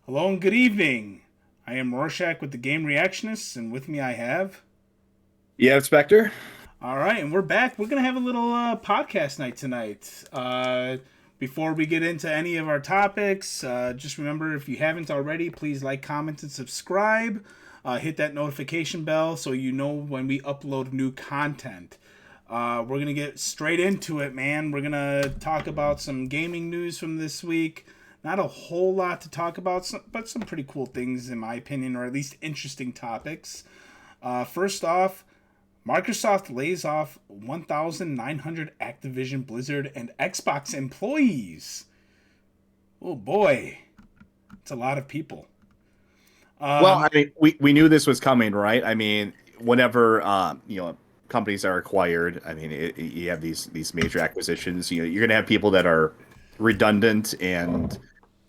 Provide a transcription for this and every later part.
Hello and good evening. I am Rorschach with the game Reactionists, and with me I have. Yeah, Spectre. All right, and we're back. We're gonna have a little podcast night tonight. Before we get into any of our topics, just remember if you haven't already, please like, comment, and subscribe. Hit that notification bell so you know when we upload new content. We're gonna get straight into it, man. We're gonna talk about some gaming news from this week. Not a whole lot to talk about, but some pretty cool things, in my opinion, or at least interesting topics. First off, Microsoft lays off 1,900 Activision, Blizzard, and Xbox employees. Oh boy, it's a lot of people. Well, I Um, mean, we knew this was coming, right? I mean, whenever companies are acquired, I mean, you have these major acquisitions. You're going to have people that are redundant, and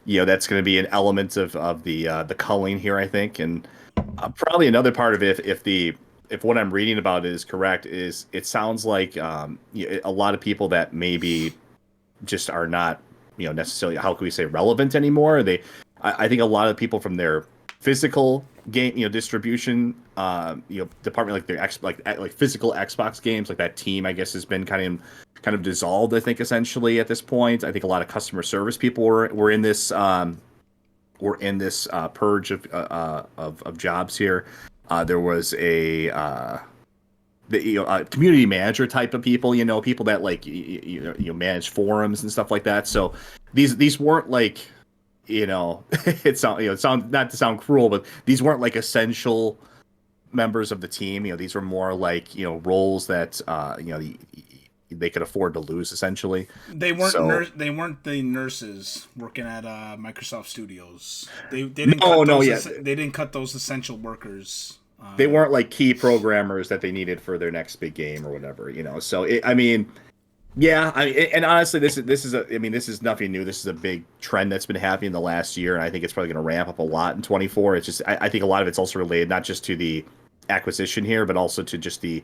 that's going to be an element of the culling here, I think. And probably another part of it, if what I'm reading about is correct, is it sounds like a lot of people that maybe just are not necessarily, how can we say, relevant anymore. I think a lot of people from their physical game distribution department, like their like physical Xbox games, like that team, I guess, has been kind of dissolved. I think essentially at this point, I think a lot of customer service people were in this purge of jobs here. There was a community manager type of people, people that like manage forums and stuff like that. So these weren't like, it sound not to sound cruel, but these weren't like essential members of the team. These were more like roles that they could afford to lose essentially. So they weren't the nurses working at Microsoft Studios. They didn't no, cut no, those. yeah, They didn't cut those essential workers. they weren't like key programmers that they needed for their next big game or whatever. So I mean, yeah, and honestly, I mean, this is nothing new. This is a big trend that's been happening in the last year, and I think it's probably going to ramp up a lot in 24. It's just, I think a lot of it's also related not just to the acquisition here, but also to just the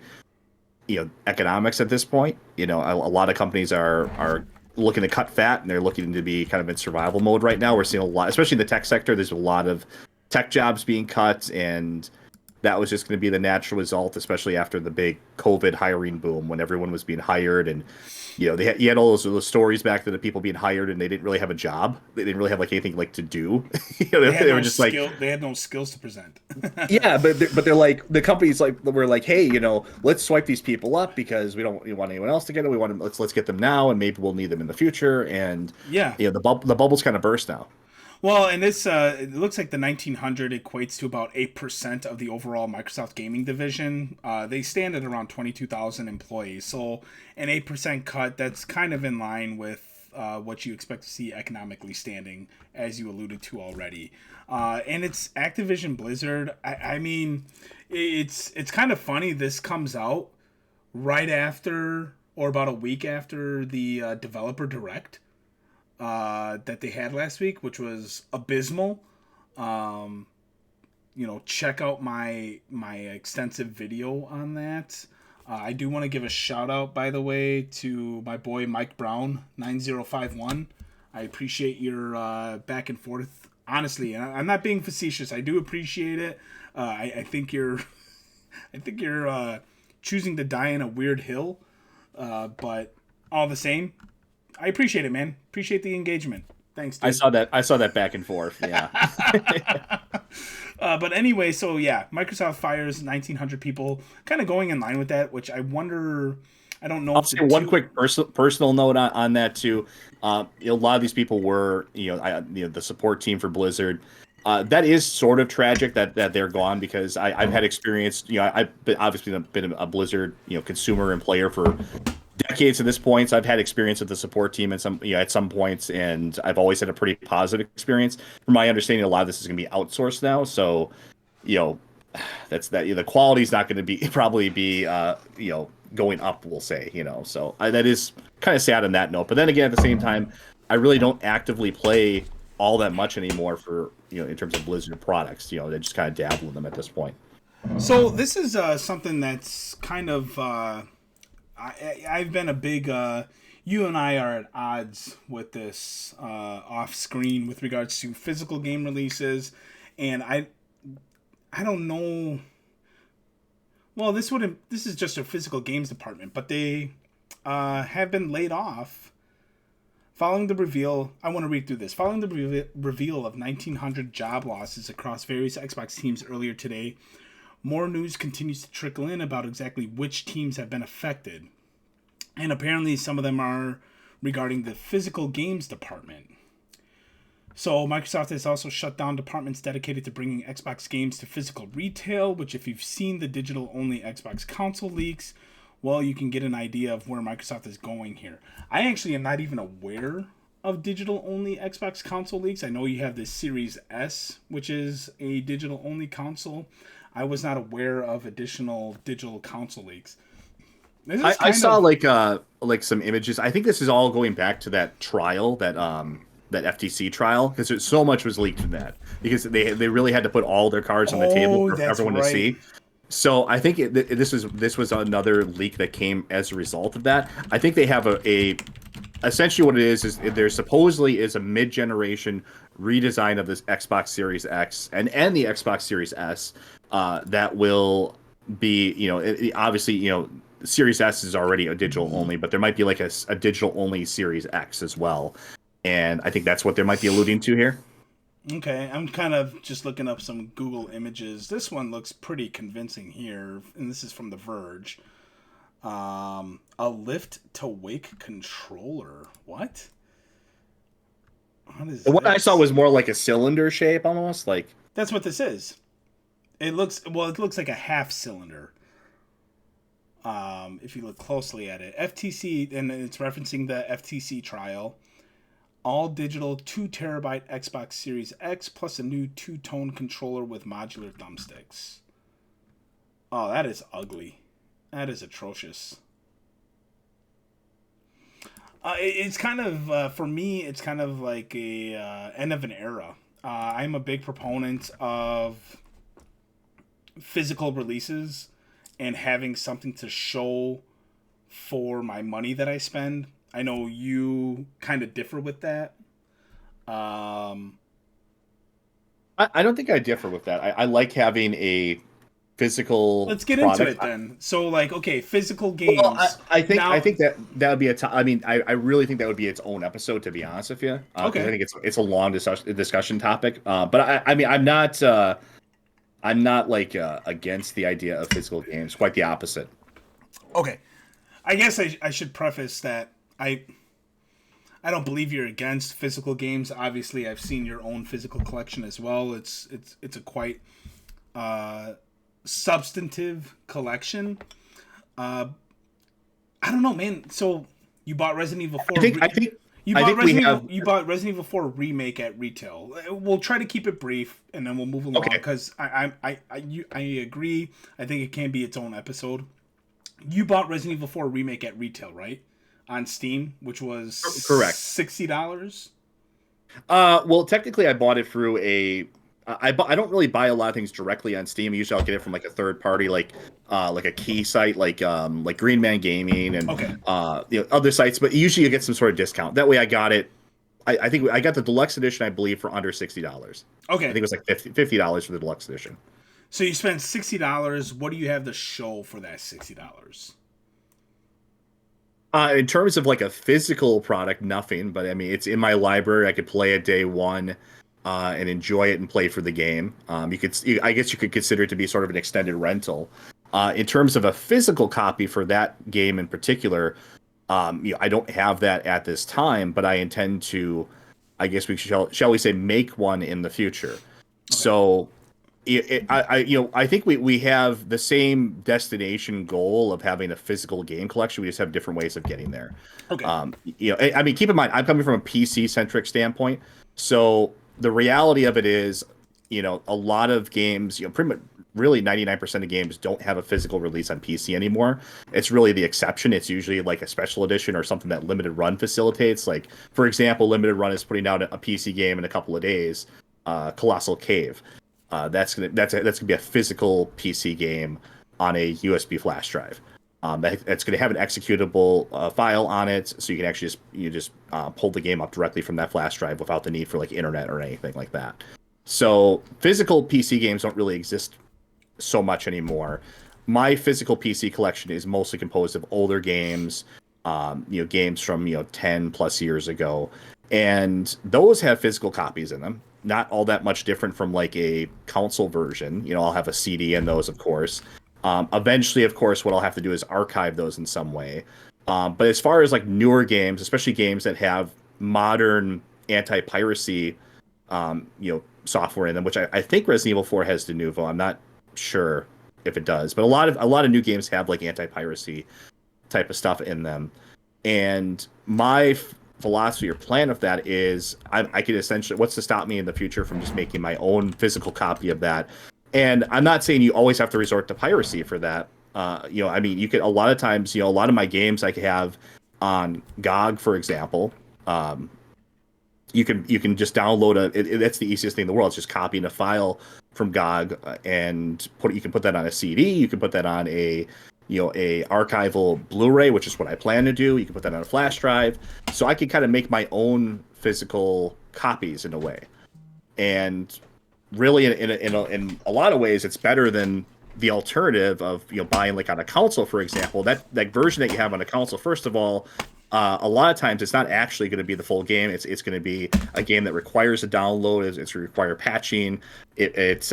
economics at this point. A lot of companies are looking to cut fat, and they're looking to be kind of in survival mode right now. We're seeing a lot, especially in the tech sector. There's a lot of tech jobs being cut, and that was just going to be the natural result, especially after the big COVID hiring boom when everyone was being hired. And you had all those stories back to the people being hired and they didn't really have a job. They didn't really have like anything like to do. They were just like, They had no skills to present. yeah, but they're like, the companies like were like, hey, let's swipe these people up because we want anyone else to get it. We want them, let's get them now, and maybe we'll need them in the future. And Yeah. the bubble's kind of burst now. Well, and this it looks like the 1900 equates to about 8% of the overall Microsoft gaming division. They stand at around 22,000 employees, so an 8% cut, that's kind of in line with what you expect to see economically standing, as you alluded to already. And it's Activision Blizzard. I mean, it's kind of funny. This comes out right after, or about a week after, the developer direct that they had last week, which was abysmal. Um, check out my extensive video on that. I do want to give a shout out, by the way, to my boy Mike Brown 9051. I appreciate your back and forth. Honestly, and I'm not being facetious. I do appreciate it. I think you're, I think you're choosing to die in a weird hill, but all the same, I appreciate it, man. Appreciate the engagement. Thanks, I dude. saw that. I saw that back and forth. Yeah. But anyway, so yeah, Microsoft fires 1,900 people, kind of going in line with that, which I wonder. I don't know I'll if the say one two. quick personal note on that too. A lot of these people were, the support team for Blizzard. That is sort of tragic that they're gone because I've had experience. Obviously been a Blizzard, consumer and player for decades at this point. So I've had experience with the support team at some points, and I've always had a pretty positive experience. From my understanding, a lot of this is going to be outsourced now. So, you know, that's that. The quality's not going to be probably be going up. We'll say, So that is kind of sad on that note. But then again, at the same time, I really don't actively play all that much anymore for in terms of Blizzard products. They just kind of dabble in them at this point. So this is something that's kind of. I've been a big, you and I are at odds with this off screen with regards to physical game releases, and I don't know. Well, this is just a physical games department, but they have been laid off following the reveal. I want to read through this. Following the reveal of 1,900 job losses across various Xbox teams earlier today, more news continues to trickle in about exactly which teams have been affected. And apparently some of them are regarding the physical games department. So Microsoft has also shut down departments dedicated to bringing Xbox games to physical retail, which if you've seen the digital-only Xbox console leaks, well, you can get an idea of where Microsoft is going here. I actually am not even aware of digital-only Xbox console leaks. I know you have the Series S, which is a digital-only console. I was not aware of additional digital console leaks. I saw like some images. I think this is all going back to that trial, that FTC trial, because so much was leaked from that, because they really had to put all their cards on the table for everyone to see. So I think this was another leak that came as a result of that. I think they have a essentially what it is there supposedly is a mid-generation redesign of this Xbox Series X and the Xbox Series S that will be, obviously, Series S is already a digital only, but there might be like a digital only Series X as well. And I think that's what they might be alluding to here. Okay, I'm kind of just looking up some Google images. This one looks pretty convincing here, and this is from The Verge. A lift to wake controller. What? What is what this? I saw was more like a cylinder shape, almost like. That's what this is. It looks like a half cylinder. If you look closely at it, FTC, and it's referencing the FTC trial. All digital 2 terabyte Xbox Series X plus a new 2-tone controller with modular thumbsticks. Oh, that is ugly. That is atrocious. It's kind of, for me, it's kind of like a end of an era. I'm a big proponent of physical releases and having something to show for my money that I spend. I know you kind of differ with that. I don't think I differ with that. I like having a physical. Let's get product. into it then. So, like, okay, physical games. Well, I think that would be I really think that would be its own episode, to be honest with you. Okay. I think it's a long discussion topic. But I mean, I'm not like against the idea of physical games. Quite the opposite. Okay. I guess I should preface that I don't believe you're against physical games. Obviously, I've seen your own physical collection as well. It's a quite substantive collection. I don't know, man. So you bought Resident Evil 4. You bought Resident Evil 4 remake at retail. We'll try to keep it brief, and then we'll move along, because I agree. I think it can be its own episode. You bought Resident Evil 4 remake at retail, right? On Steam, which was correct, $60. Well, technically, I bought it through I don't really buy a lot of things directly on Steam. Usually, I'll get it from like a third party, like a key site, like Green Man Gaming and other sites. But usually, you get some sort of discount. That way, I got it. I think I got the deluxe edition, I believe, for under $60. Okay, I think it was like $50 for the deluxe edition. So you spent $60. What do you have to show for that $60? In terms of like a physical product, nothing. But I mean, it's in my library. I could play it day one and enjoy it and play for the game. I guess you could consider it to be sort of an extended rental. In terms of a physical copy for that game in particular, I don't have that at this time, but I intend to. I guess shall we say make one in the future. Okay. So. I think we have the same destination goal of having a physical game collection. We just have different ways of getting there. Okay. I mean, keep in mind, I'm coming from a PC centric standpoint. So the reality of it is, a lot of games, pretty much really 99% of games don't have a physical release on PC anymore. It's really the exception. It's usually like a special edition or something that Limited Run facilitates. Like, for example, Limited Run is putting out a PC game in a couple of days, Colossal Cave. That's gonna be a physical PC game on a USB flash drive. That's going to have an executable file on it, so you can actually just pull the game up directly from that flash drive without the need for like internet or anything like that. So physical PC games don't really exist so much anymore. My physical PC collection is mostly composed of older games, games from 10 plus years ago, and those have physical copies in them. Not all that much different from like a console version. I'll have a CD in those, of course. Eventually, of course, what I'll have to do is archive those in some way. But as far as like newer games, especially games that have modern anti-piracy, software in them, which I think Resident Evil 4 has de novo. I'm not sure if it does, but a lot of new games have like anti-piracy type of stuff in them. And my philosophy or plan of that is I could essentially, what's to stop me in the future from just making my own physical copy of that? And I'm not saying you always have to resort to piracy for that. I mean, you could, a lot of times, a lot of my games I could have on GOG, for example. You can just download that's the easiest thing in the world. It's just copying a file from GOG and you can put that on a CD. You can put that on a archival Blu-ray, which is what I plan to do. You can put that on a flash drive. So I can kind of make my own physical copies in a way. And really, in a lot of ways, it's better than the alternative of buying like on a console, for example. That version that you have on a console, first of all, a lot of times it's not actually going to be the full game. It's going to be a game that requires a download. It's require patching. It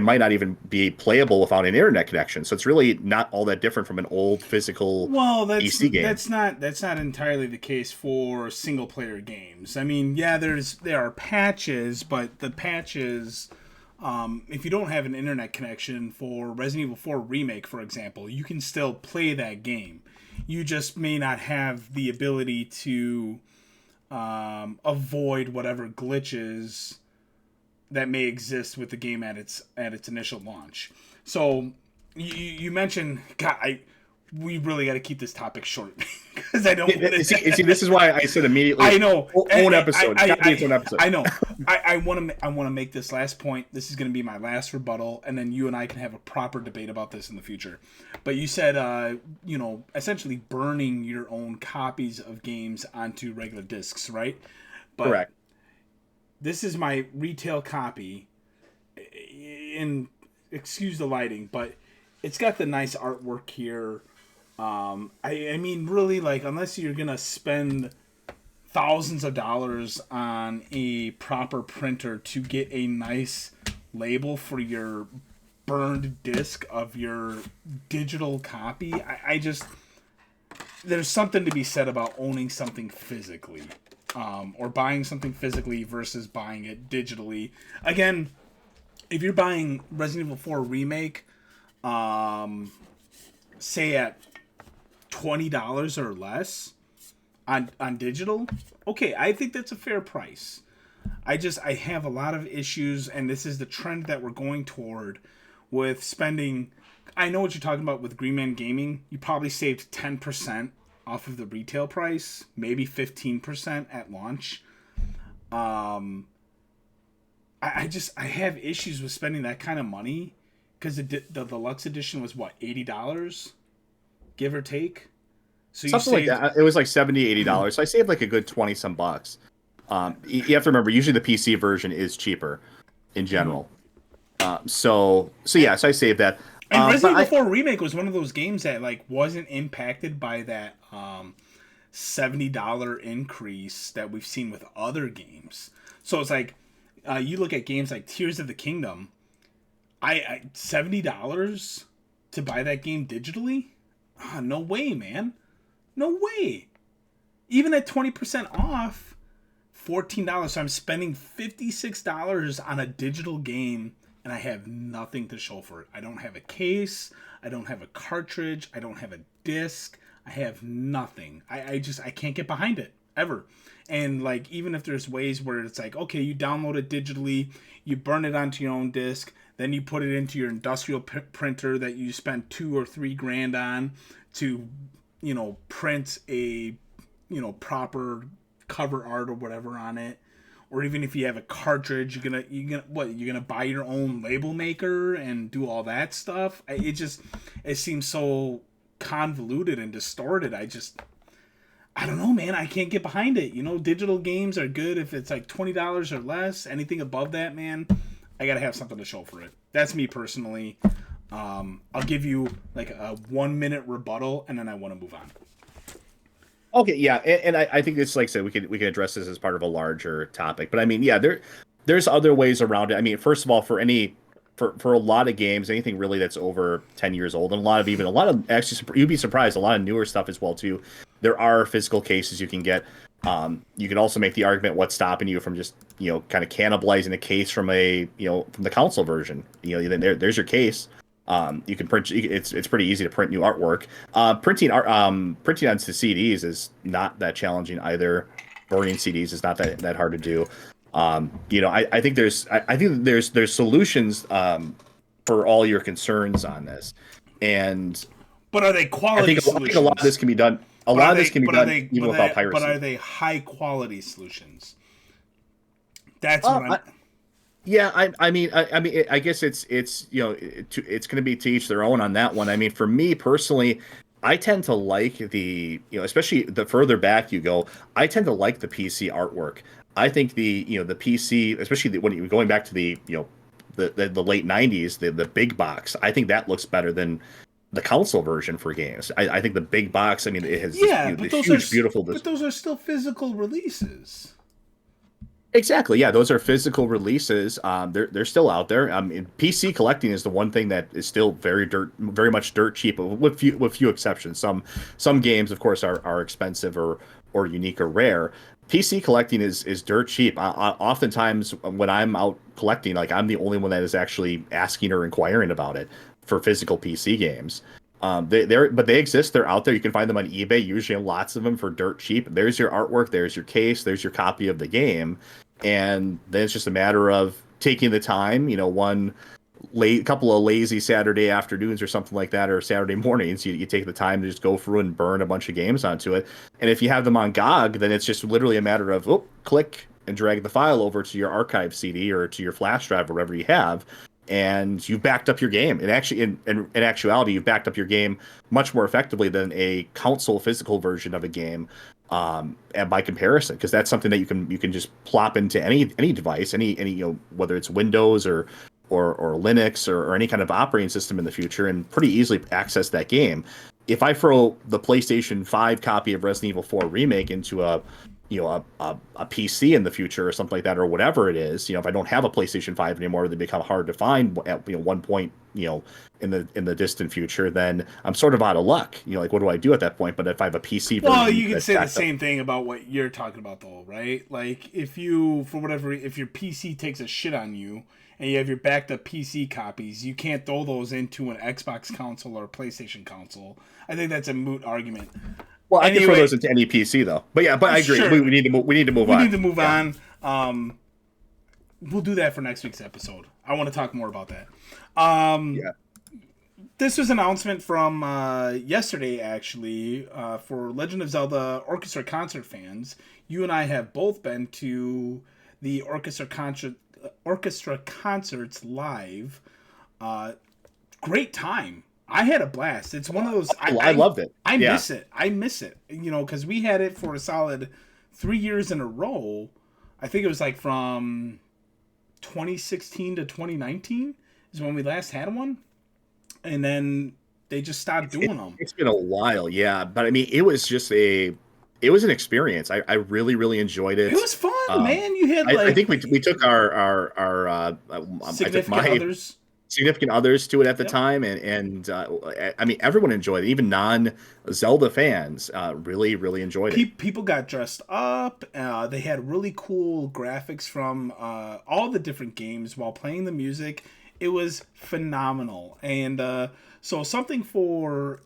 might not even be playable without an internet connection. So it's really not all that different from an old physical PC game. That's not entirely the case for single player games. I mean, yeah, there are patches, but the patches, if you don't have an internet connection for Resident Evil 4 Remake, for example, you can still play that game. You just may not have the ability to avoid whatever glitches that may exist with the game at its initial launch. So you mentioned, God, we really got to keep this topic short because I don't. See, this is why I said immediately. I know. Own episode. I know. I want to make this last point. This is going to be my last rebuttal, and then you and I can have a proper debate about this in the future. But you said, essentially burning your own copies of games onto regular discs, right? But correct. This is my retail copy. And excuse the lighting, but it's got the nice artwork here. I mean, really, like, unless you're gonna spend thousands of dollars on a proper printer to get a nice label for your burned disc of your digital copy, I just, there's something to be said about owning something physically, or buying something physically versus buying it digitally. Again, if you're buying Resident Evil 4 Remake, say at $20 or less on digital, okay, I think that's a fair price. I have a lot of issues, and this is the trend that we're going toward with spending. I know what you're talking about with Green Man Gaming. You probably saved 10% off of the retail price, maybe 15% at launch. I have issues with spending that kind of money because the deluxe edition was what, $80, give or take. So something like that. It was like $70-$80. So I saved like a good 20 some bucks. You have to remember, usually the PC version is cheaper in general. So I saved that. And Resident Evil 4 Remake was one of those games that like wasn't impacted by that $70 increase that we've seen with other games. So it's like you look at games like Tears of the Kingdom. I $70 to buy that game digitally? No way, man. No way. Even at 20% off, $14. So I'm spending $56 on a digital game, and I have nothing to show for it. I don't have a case. I don't have a cartridge. I don't have a disc. I have nothing. I can't get behind it, ever. And like, even if there's ways where it's like, okay, you download it digitally, you burn it onto your own disc, then you put it into your industrial printer that you spent $2,000 or $3,000 on to, print a, proper cover art or whatever on it. Or even if you have a cartridge, you're gonna buy your own label maker and do all that stuff. It seems so convoluted and distorted. I don't know, man. I can't get behind it. Digital games are good if it's like $20 or less. Anything above that, man, I gotta have something to show for it. That's me personally. I'll give you like a 1-minute rebuttal, and then I want to move on. Okay, yeah, and I think it's like I said, we can address this as part of a larger topic. But I mean, yeah, there's other ways around it. I mean, first of all, for a lot of games, anything really that's over 10 years old, and a lot of actually, you'd be surprised, a lot of newer stuff as well too. There are physical cases you can get. You can also make the argument what's stopping you from just kind of cannibalizing a case from from the console version. There's your case. You can print. It's pretty easy to print new artwork. Printing onto CDs is not that challenging either. Burning CDs is not that hard to do. I think there's solutions for all your concerns on this, and but are they quality solutions? I think a lot of this can be done. A lot of this can be done even without piracy. But are they high quality solutions? That's what I'm. Yeah, I mean, I guess it's it's going to be to each their own on that one. I mean, for me personally, I tend to like especially the further back you go, I tend to like the PC artwork. I think the PC, especially when you're going back to the late 90s, the big box, I think that looks better than the console version for games. I think the big box, I mean, it has this huge, beautiful. But those are still physical releases. Exactly. Yeah, those are physical releases. They're still out there. PC collecting is the one thing that is still very much dirt cheap, with few exceptions. Some games, of course, are expensive or unique or rare. PC collecting is dirt cheap. Oftentimes, when I'm out collecting, like I'm the only one that is actually asking or inquiring about it for physical PC games. They exist. They're out there. You can find them on eBay. Usually, lots of them for dirt cheap. There's your artwork. There's your case. There's your copy of the game. And then it's just a matter of taking the time, couple of lazy Saturday afternoons or something like that, or Saturday mornings. You take the time to just go through and burn a bunch of games onto it. And if you have them on GOG, then it's just literally a matter of click and drag the file over to your archive CD or to your flash drive or whatever you have, and you've backed up your game. And actually, in actuality, you've backed up your game much more effectively than a console physical version of a game. And by comparison, because that's something that you can just plop into any device, any whether it's Windows or Linux or any kind of operating system in the future, and pretty easily access that game. If I throw the PlayStation 5 copy of Resident Evil 4 Remake into a PC in the future or something like that, or whatever it is, if I don't have a PlayStation 5 anymore, they become hard to find at one point, in the distant future, then I'm sort of out of luck. Like, what do I do at that point? But if I have a PC version, well, you can say the same thing about what you're talking about, though, right? Like, if your PC takes a shit on you and you have your backed up PC copies, you can't throw those into an Xbox console or a PlayStation console. I think that's a moot argument. Well, I can throw those into any PC though. But yeah, I agree. Sure. We need to move on. We need to move on. We'll do that for next week's episode. I want to talk more about that. This was an announcement from yesterday, actually, for Legend of Zelda Orchestra concert fans. You and I have both been to the orchestra concerts live. Great time. I had a blast. It's one of those. I loved it. I miss it. Because we had it for a solid 3 years in a row. I think it was like from 2016 to 2019 is when we last had one, and then they just stopped doing them. It's been a while, yeah. But I mean, it was an experience. I really, really enjoyed it. It was fun, man. You had I think we took our significant others to it at the time, and I mean, everyone enjoyed it. Even non-Zelda fans really, really enjoyed it. People got dressed up. They had really cool graphics from all the different games while playing the music. It was phenomenal. And so something for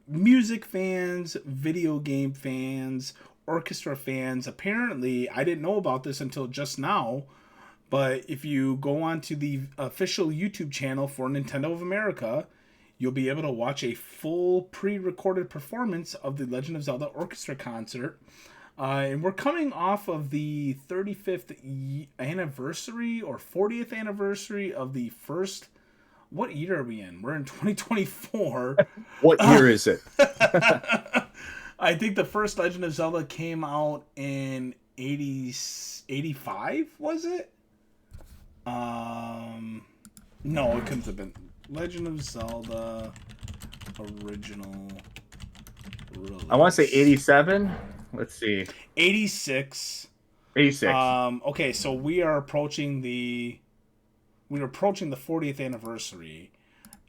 music fans, video game fans, orchestra fans. Apparently, I didn't know about this until just now, but if you go on to the official YouTube channel for Nintendo of America, you'll be able to watch a full pre-recorded performance of the Legend of Zelda Orchestra concert. And we're coming off of the 35th anniversary or 40th anniversary of the first what year are we in? We're in 2024. What Uh, year is it? I think the first Legend of Zelda came out in 85, was it? Um, no, it couldn't have been. Legend of Zelda original I want to say release. 87. Let's see. 86. 86. Okay, so we're approaching the 40th anniversary.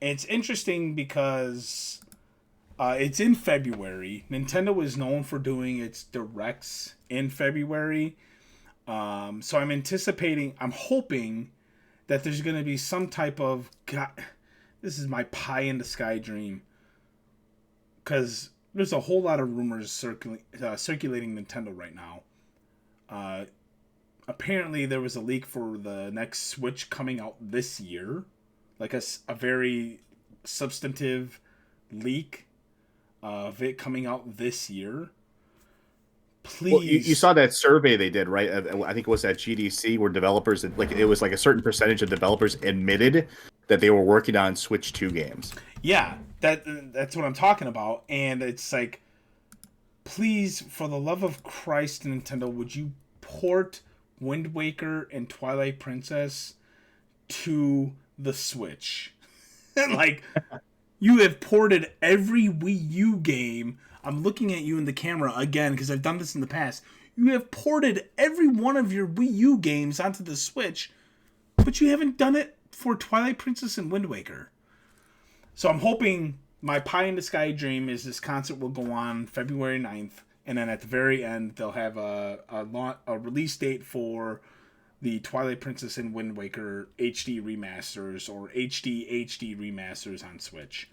It's interesting because it's in February. Nintendo is known for doing its directs in February. So I'm hoping that there's going to be some type of God. This is my pie in the sky dream because there's a whole lot of rumors circulating Nintendo right now. Uh, Apparently, there was a leak for the next Switch coming out this year, like a very substantive leak of it coming out this year. Well, you Please, saw that survey they did, right? I think it was at GDC where developers, like it was like a certain percentage of developers admitted that they were working on Switch 2 games. yeah, that's what I'm talking about. And it's like, please, for the love of Christ, Nintendo, would you port Wind Waker and Twilight Princess to the Switch? Like, you have ported every Wii U game. I'm looking at you in the camera again because I've done this in the past. You have ported every one of your Wii U games onto the Switch, but you haven't done it for Twilight Princess and Wind Waker. So I'm hoping my pie in the sky dream is this concert will go on February 9th, and then at the very end they'll have a release date for the Twilight Princess and Wind Waker HD remasters or HD remasters on Switch.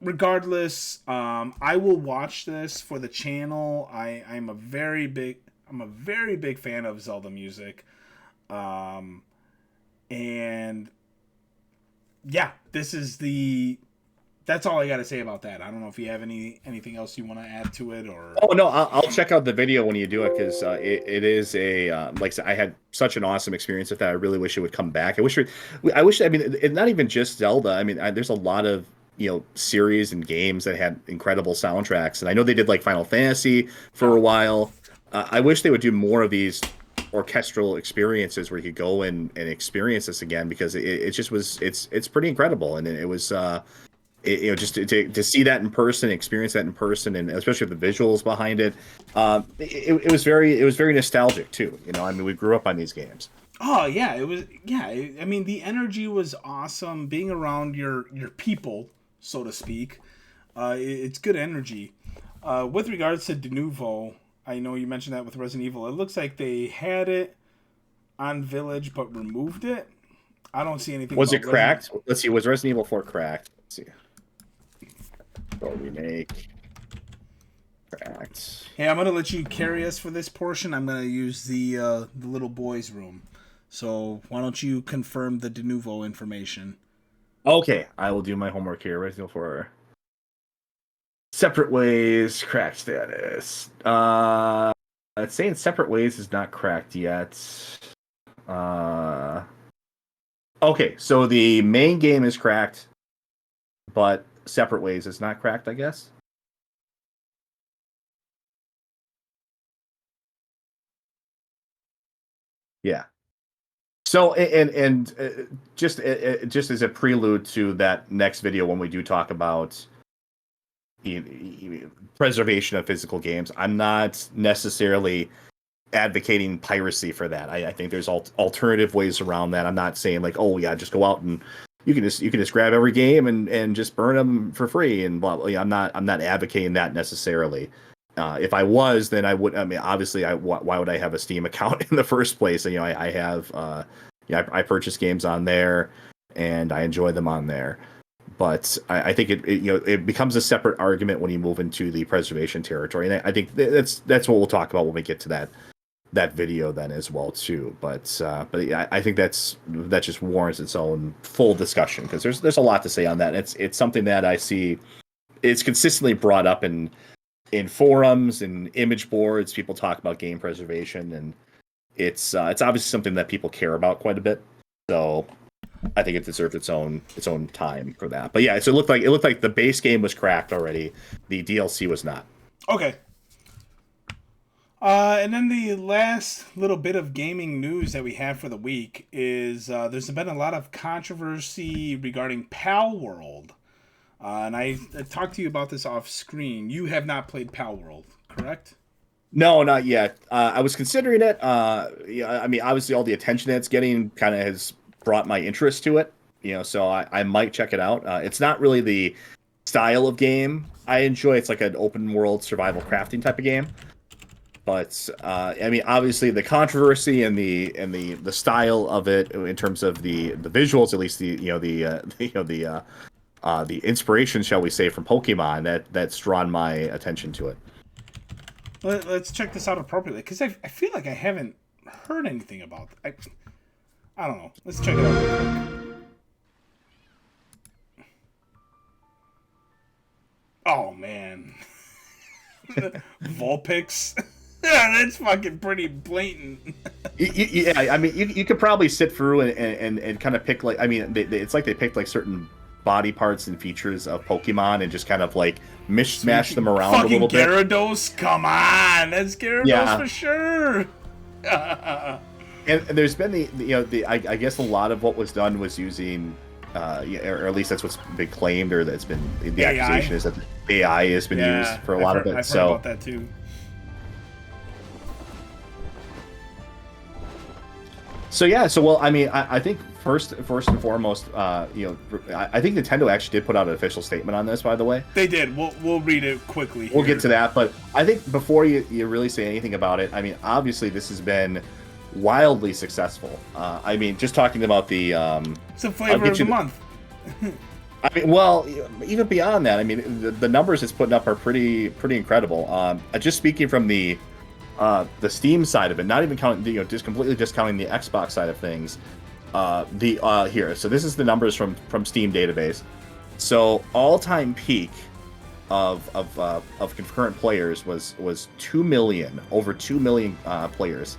Regardless, I will watch this for the channel. I'm a very big fan of Zelda music, and yeah, that's all I got to say about that. I don't know if you have anything else you want to add to it or. Oh no, I'll check out the video when you do it because it is a like I said, I had such an awesome experience with that. I really wish it would come back. I wish. I mean, not even just Zelda. I mean, there's a lot of series and games that had incredible soundtracks, and I know they did like Final Fantasy for a while. I wish they would do more of these orchestral experiences where you could go and experience this again because it just was it's pretty incredible and it was just to see that in person, experience that in person, and especially with the visuals behind it, it was very nostalgic too. I mean, we grew up on these games. Oh yeah, it was. Yeah, I mean the energy was awesome. Being around your people, so to speak, it's good energy. With regards to Denuvo, I know you mentioned that with Resident Evil. It looks like they had it on Village but removed it. I don't see anything Was it about Resident. cracked? Let's see. Was Resident Evil 4 cracked? Let's see. Go remake. Cracked. Hey, I'm gonna let you carry us for this portion. I'm gonna use the little boys' room. So why don't you confirm the Denuvo information? Okay, I will do my homework here. Resident Evil 4. Separate Ways, cracked status. It's saying Separate Ways is not cracked yet. Uh, okay, so the main game is cracked, but Separate Ways is not cracked, I guess. Yeah. So just as a prelude to that next video when we do talk about preservation of physical games, I'm not necessarily advocating piracy for that. I think there's alternative ways around that. I'm not saying like, oh yeah, just go out and you can just grab every game and just burn them for free and blah blah. I'm not advocating that necessarily. If I was, then I would. I mean, obviously, why would I have a Steam account in the first place? And, I have, I purchase games on there, and I enjoy them on there. But I think it becomes a separate argument when you move into the preservation territory, and I think that's what we'll talk about when we get to that video then as well too. But yeah, I think that just warrants its own full discussion because there's a lot to say on that. It's something that I see it's consistently brought up in forums and image boards. People talk about game preservation, and it's obviously something that people care about quite a bit. So I think it deserved its own time for that. But yeah, so it looked like the base game was cracked already. The DLC was not. Okay. And then the last little bit of gaming news that we have for the week is there's been a lot of controversy regarding Pal World. And I talked to you about this off screen. You have not played Pal World, correct? No, not yet. I was considering it. Yeah, I mean, obviously, all the attention that it's getting kind of has brought my interest to it. So I might check it out. It's not really the style of game I enjoy. It's like an open world survival crafting type of game. But I mean, obviously, the controversy and the style of it in terms of the visuals, at least the inspiration, shall we say, from Pokemon, that's drawn my attention to it. Let's check this out appropriately because I feel like I haven't heard anything about it. I don't know. Let's check it out real quick. Oh, man. Vulpix. Yeah, that's fucking pretty blatant. Yeah, I mean, you could probably sit through and kind of pick, like, I mean, it's like they picked like certain body parts and features of Pokemon and just kind of like mishmash them around a little bit. Gyarados, come on, that's Gyarados for sure. And there's been I guess a lot of what was done was using, or at least that's what's been claimed, or that's been the AI. accusation is that the AI has been used for a lot of it. I've heard about that too. So yeah, well, I mean, I think first and foremost, I think Nintendo actually did put out an official statement on this. By the way, they did. We'll read it quickly. We'll get to that, but I think before you really say anything about it, I mean, obviously this has been wildly successful. I mean, just talking about the it's the flavor of the month. I mean, well, even beyond that, I mean, the numbers it's putting up are pretty incredible. Just speaking from the Steam side of it, not even counting, just completely discounting the Xbox side of things. Here, so this is the numbers from Steam database. So all-time peak of concurrent players was 2 million, over 2 million players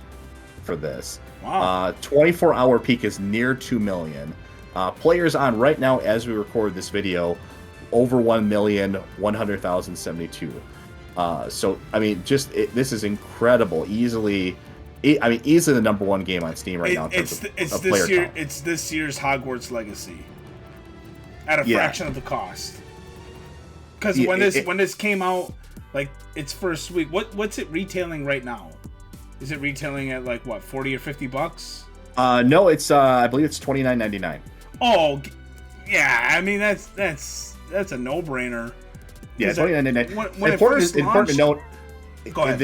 for this. Wow. 24-hour peak is near 2 million. Players on right now as we record this video, over 1,100,072. So I mean, this is incredible. Easily the number one game on Steam right now. It's this year's Hogwarts Legacy at a fraction of the cost. Because when this came out, like its first week, what's it retailing right now? Is it retailing at like what, $40 or $50? No, it's I believe it's $29.99. Oh, yeah. I mean that's a no-brainer. Yeah, $29.99. Important to note. Go ahead.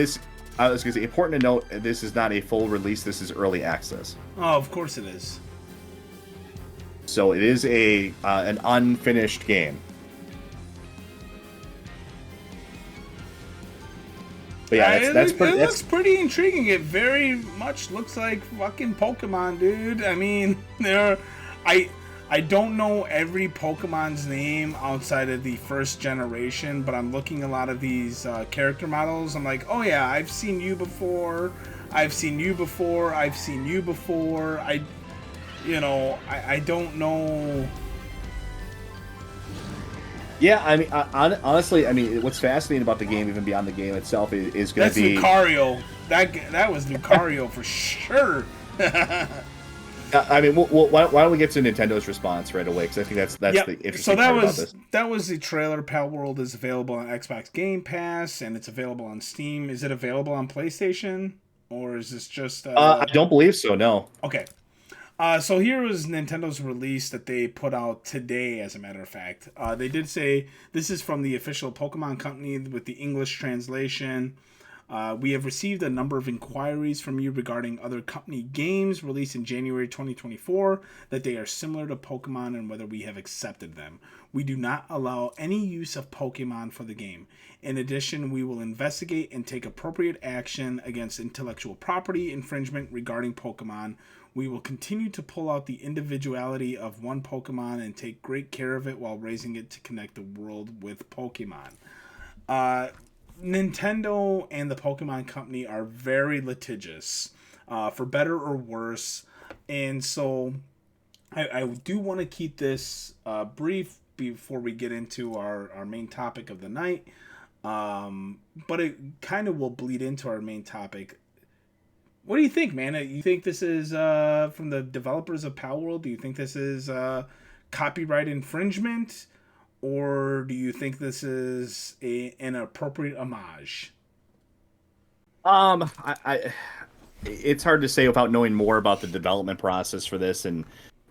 I was going to say, important to note, this is not a full release. This is early access. Oh, of course it is. So it is an unfinished game. But yeah, it looks pretty intriguing. It very much looks like fucking Pokemon, dude. I mean, I don't know every Pokemon's name outside of the first generation, but I'm looking at a lot of these character models. I'm like, oh yeah, I've seen you before. I've seen you before. I've seen you before. I don't know. Yeah, I mean, honestly, I mean, what's fascinating about the game, even beyond the game itself, is going to be Lucario. That was Lucario for sure. I mean, why don't we get to Nintendo's response right away? Because I think that's the interesting part about this. That was the trailer. Pal World is available on Xbox Game Pass, and it's available on Steam. Is it available on PlayStation, or is this just? I don't believe so. No. Okay. So here was Nintendo's release that they put out today, as a matter of fact. They did say this is from the official Pokemon Company with the English translation. We have received a number of inquiries from you regarding other company games released in January 2024 that they are similar to Pokemon and whether we have accepted them. We do not allow any use of Pokemon for the game. In addition, we will investigate and take appropriate action against intellectual property infringement regarding Pokemon. We will continue to pull out the individuality of one Pokemon and take great care of it while raising it to connect the world with Pokemon. Nintendo and the Pokemon Company are very litigious, for better or worse. And so I do want to keep this brief before we get into our main topic of the night. But it kind of will bleed into our main topic. What do you think, man? You think this is from the developers of Palworld? Do you think this is copyright infringement? Or do you think this is an appropriate homage? I it's hard to say without knowing more about the development process for this and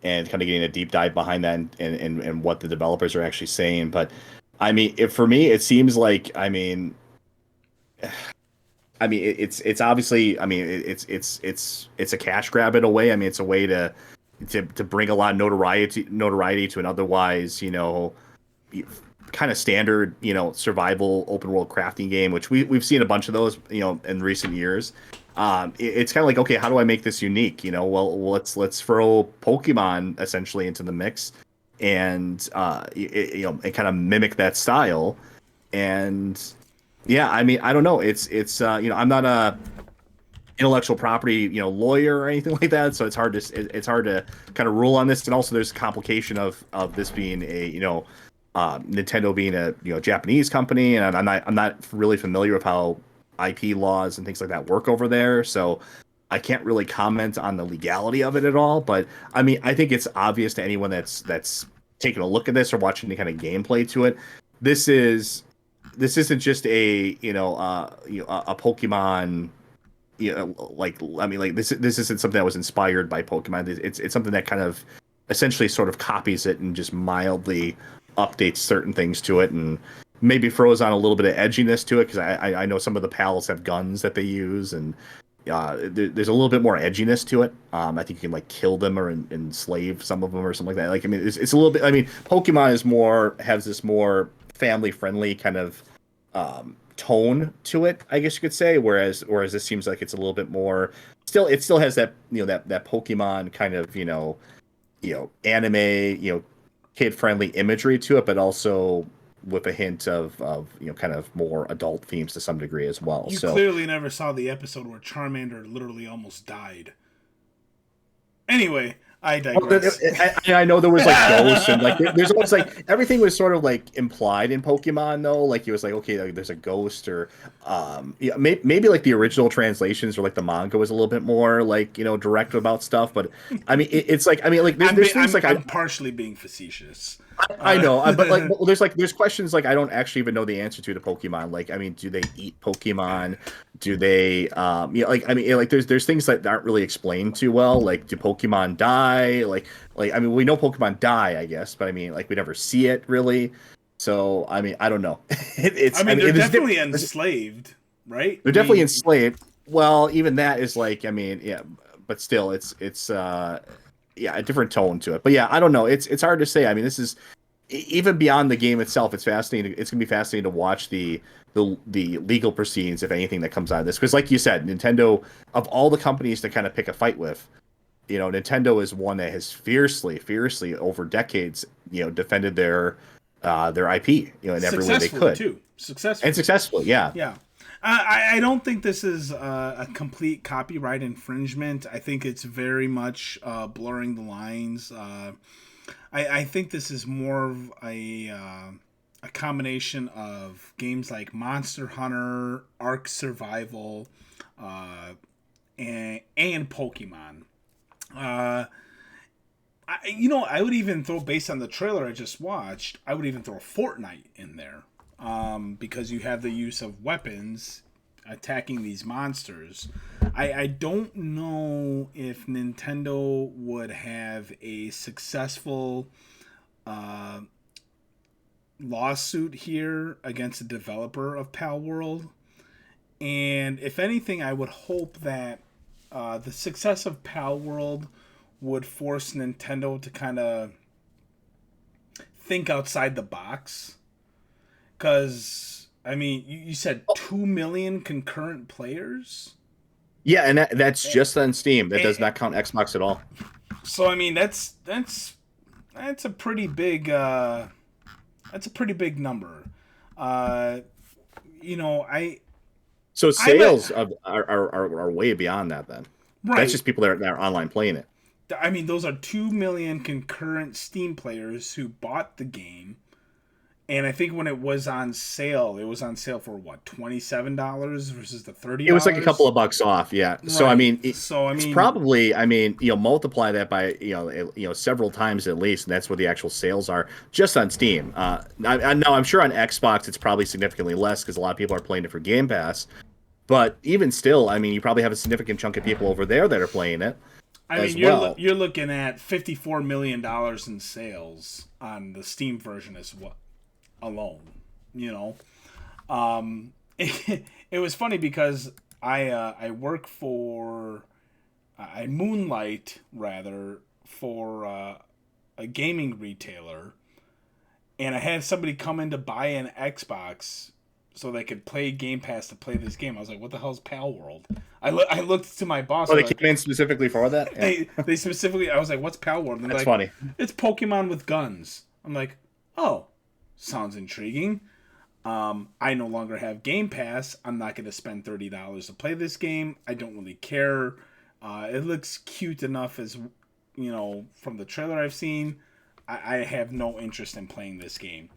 kind of getting a deep dive behind that and what the developers are actually saying. But I mean, if for me, it seems like it's obviously it's a cash grab in a way. I mean, it's a way to bring a lot of notoriety to an otherwise kind of standard survival open world crafting game, which we've seen a bunch of those in recent years. It's kind of like, okay, how do I make this unique? Well, let's throw Pokemon essentially into the mix and and kind of mimic that style. And yeah, I mean, I don't know. It's I'm not a intellectual property lawyer or anything like that, so it's hard to kind of rule on this. And also, there's a complication of this being a Nintendo being a Japanese company, and I'm not really familiar with how IP laws and things like that work over there, so I can't really comment on the legality of it at all. But I mean, I think it's obvious to anyone that's taking a look at this or watching the kind of gameplay to it. This is this isn't just a Pokemon. Like I mean, like this isn't something that was inspired by Pokemon. It's something that kind of essentially sort of copies it and just mildly updates certain things to it and maybe throws on a little bit of edginess to it because I know some of the pals have guns that they use and there's a little bit more edginess to it. I think you can like kill them or enslave some of them or something like that. Like I mean, it's a little bit. I mean, Pokemon has this more family friendly kind of tone to it, I guess you could say. Whereas this seems like it's a little bit more. It still has that that Pokemon kind of anime kid friendly imagery to it, but also with a hint of kind of more adult themes to some degree as well. You So clearly never saw the episode where Charmander literally almost died. Anyway, I well, digress. I know there was like ghosts and like there's almost like everything was sort of like implied in Pokemon though. Like it was like okay, like, there's a ghost or yeah, maybe like the original translations or like the manga was a little bit more like direct about stuff. But I mean, it's like I mean like there's things like I'm partially being facetious. I know, but like, well, there's questions like I don't actually even know the answer to Pokemon. Like, I mean, do they eat Pokemon? Do they, like I mean, like there's things that aren't really explained too well. Like, do Pokemon die? Like I mean, we know Pokemon die, I guess, but I mean, like we never see it really. So I mean, I don't know. I mean, they're definitely there's, enslaved, right? they're I definitely mean, enslaved. Well, even that is like, I mean, yeah, but still, it's yeah, a different tone to it. But yeah, I don't know. It's hard to say. I mean, this is even beyond the game itself. It's fascinating. It's gonna be fascinating to watch the legal proceedings, if anything, that comes out of this. Because, like you said, Nintendo, of all the companies to kind of pick a fight with, Nintendo is one that has fiercely over decades, defended their IP, in every way they successfully could, too. and Successfully, successfully. Yeah. yeah. I don't think this is a complete copyright infringement. I think it's very much blurring the lines. I think this is more of a combination of games like Monster Hunter, Ark Survival, and Pokemon. Uh, I would even throw, based on the trailer I just watched, I would even throw Fortnite in there, because you have the use of weapons attacking these monsters. I don't know if Nintendo would have a successful uh, lawsuit here against the developer of Pal World. And if anything, I would hope that the success of Pal World would force Nintendo to kind of think outside the box. Because, I mean, you said 2 million concurrent players? Yeah, and that's just on Steam. That does And, not count Xbox at all. so, I mean, that's a pretty big number. Uh, I So I'm a sales are way beyond that. Then that's right. just people that are online playing it. I mean, those are 2 million concurrent Steam players who bought the game. And I think when it was on sale, it was on sale for what, $27 versus the It was like a couple $30. of bucks off, yeah. So I Right. mean, So I it's mean, probably, I mean, multiply that by several times at least, and that's what the actual sales are just on Steam. I know I'm sure on Xbox it's probably significantly less because a lot of people are playing it for Game Pass. But even still, I mean, you probably have a significant chunk of people over there that are playing it I as mean, well. you're looking at $54 million in sales on the Steam version as well alone. You know, it was funny because I work for I moonlight rather for a gaming retailer, and I had somebody come in to buy an Xbox so they could play Game Pass to play this game. I was like, "What the hell's Pal World?" I looked to my boss. Oh, I they was like, came in specifically for that? Yeah, they specifically. I was like, "What's Pal World?" And they're that's like, funny. "It's Pokemon with guns." I'm like, "Oh, sounds intriguing." I no longer have Game Pass. I'm not going to spend $30 to play this game. I don't really care. It looks cute enough as from the trailer I've seen. I have no interest in playing this game.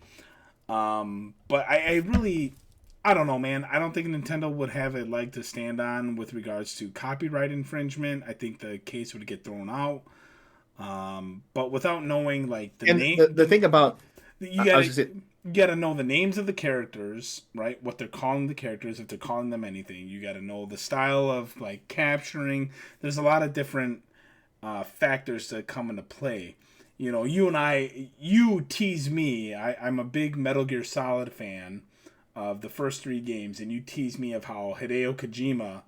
But I really, I don't know, man. I don't think Nintendo would have a leg to stand on with regards to copyright infringement. I think the case would get thrown out. But without knowing like the And name, the thing about, you I was gotta just say, you gotta know the names of the characters, right? What they're calling the characters, if they're calling them anything. You gotta know the style of like capturing. There's a lot of different factors that come into play. You and you tease me. I'm a big Metal Gear Solid fan of the first three games, and you tease me of how Hideo Kojima.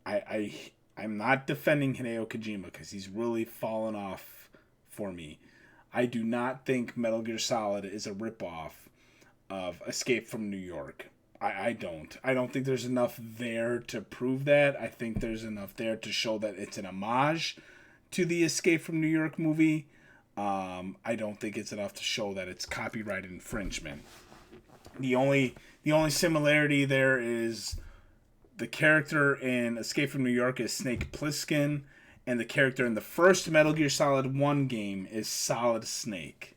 I I'm not defending Hideo Kojima because he's really fallen off for me. I do not think Metal Gear Solid is a ripoff of Escape from New York. I don't. I don't think there's enough there to prove that. I think there's enough there to show that it's an homage to the Escape from New York movie. I don't think it's enough to show that it's copyright infringement. The only similarity there is the character in Escape from New York is Snake Plissken, and the character in the first Metal Gear Solid 1 game is Solid Snake.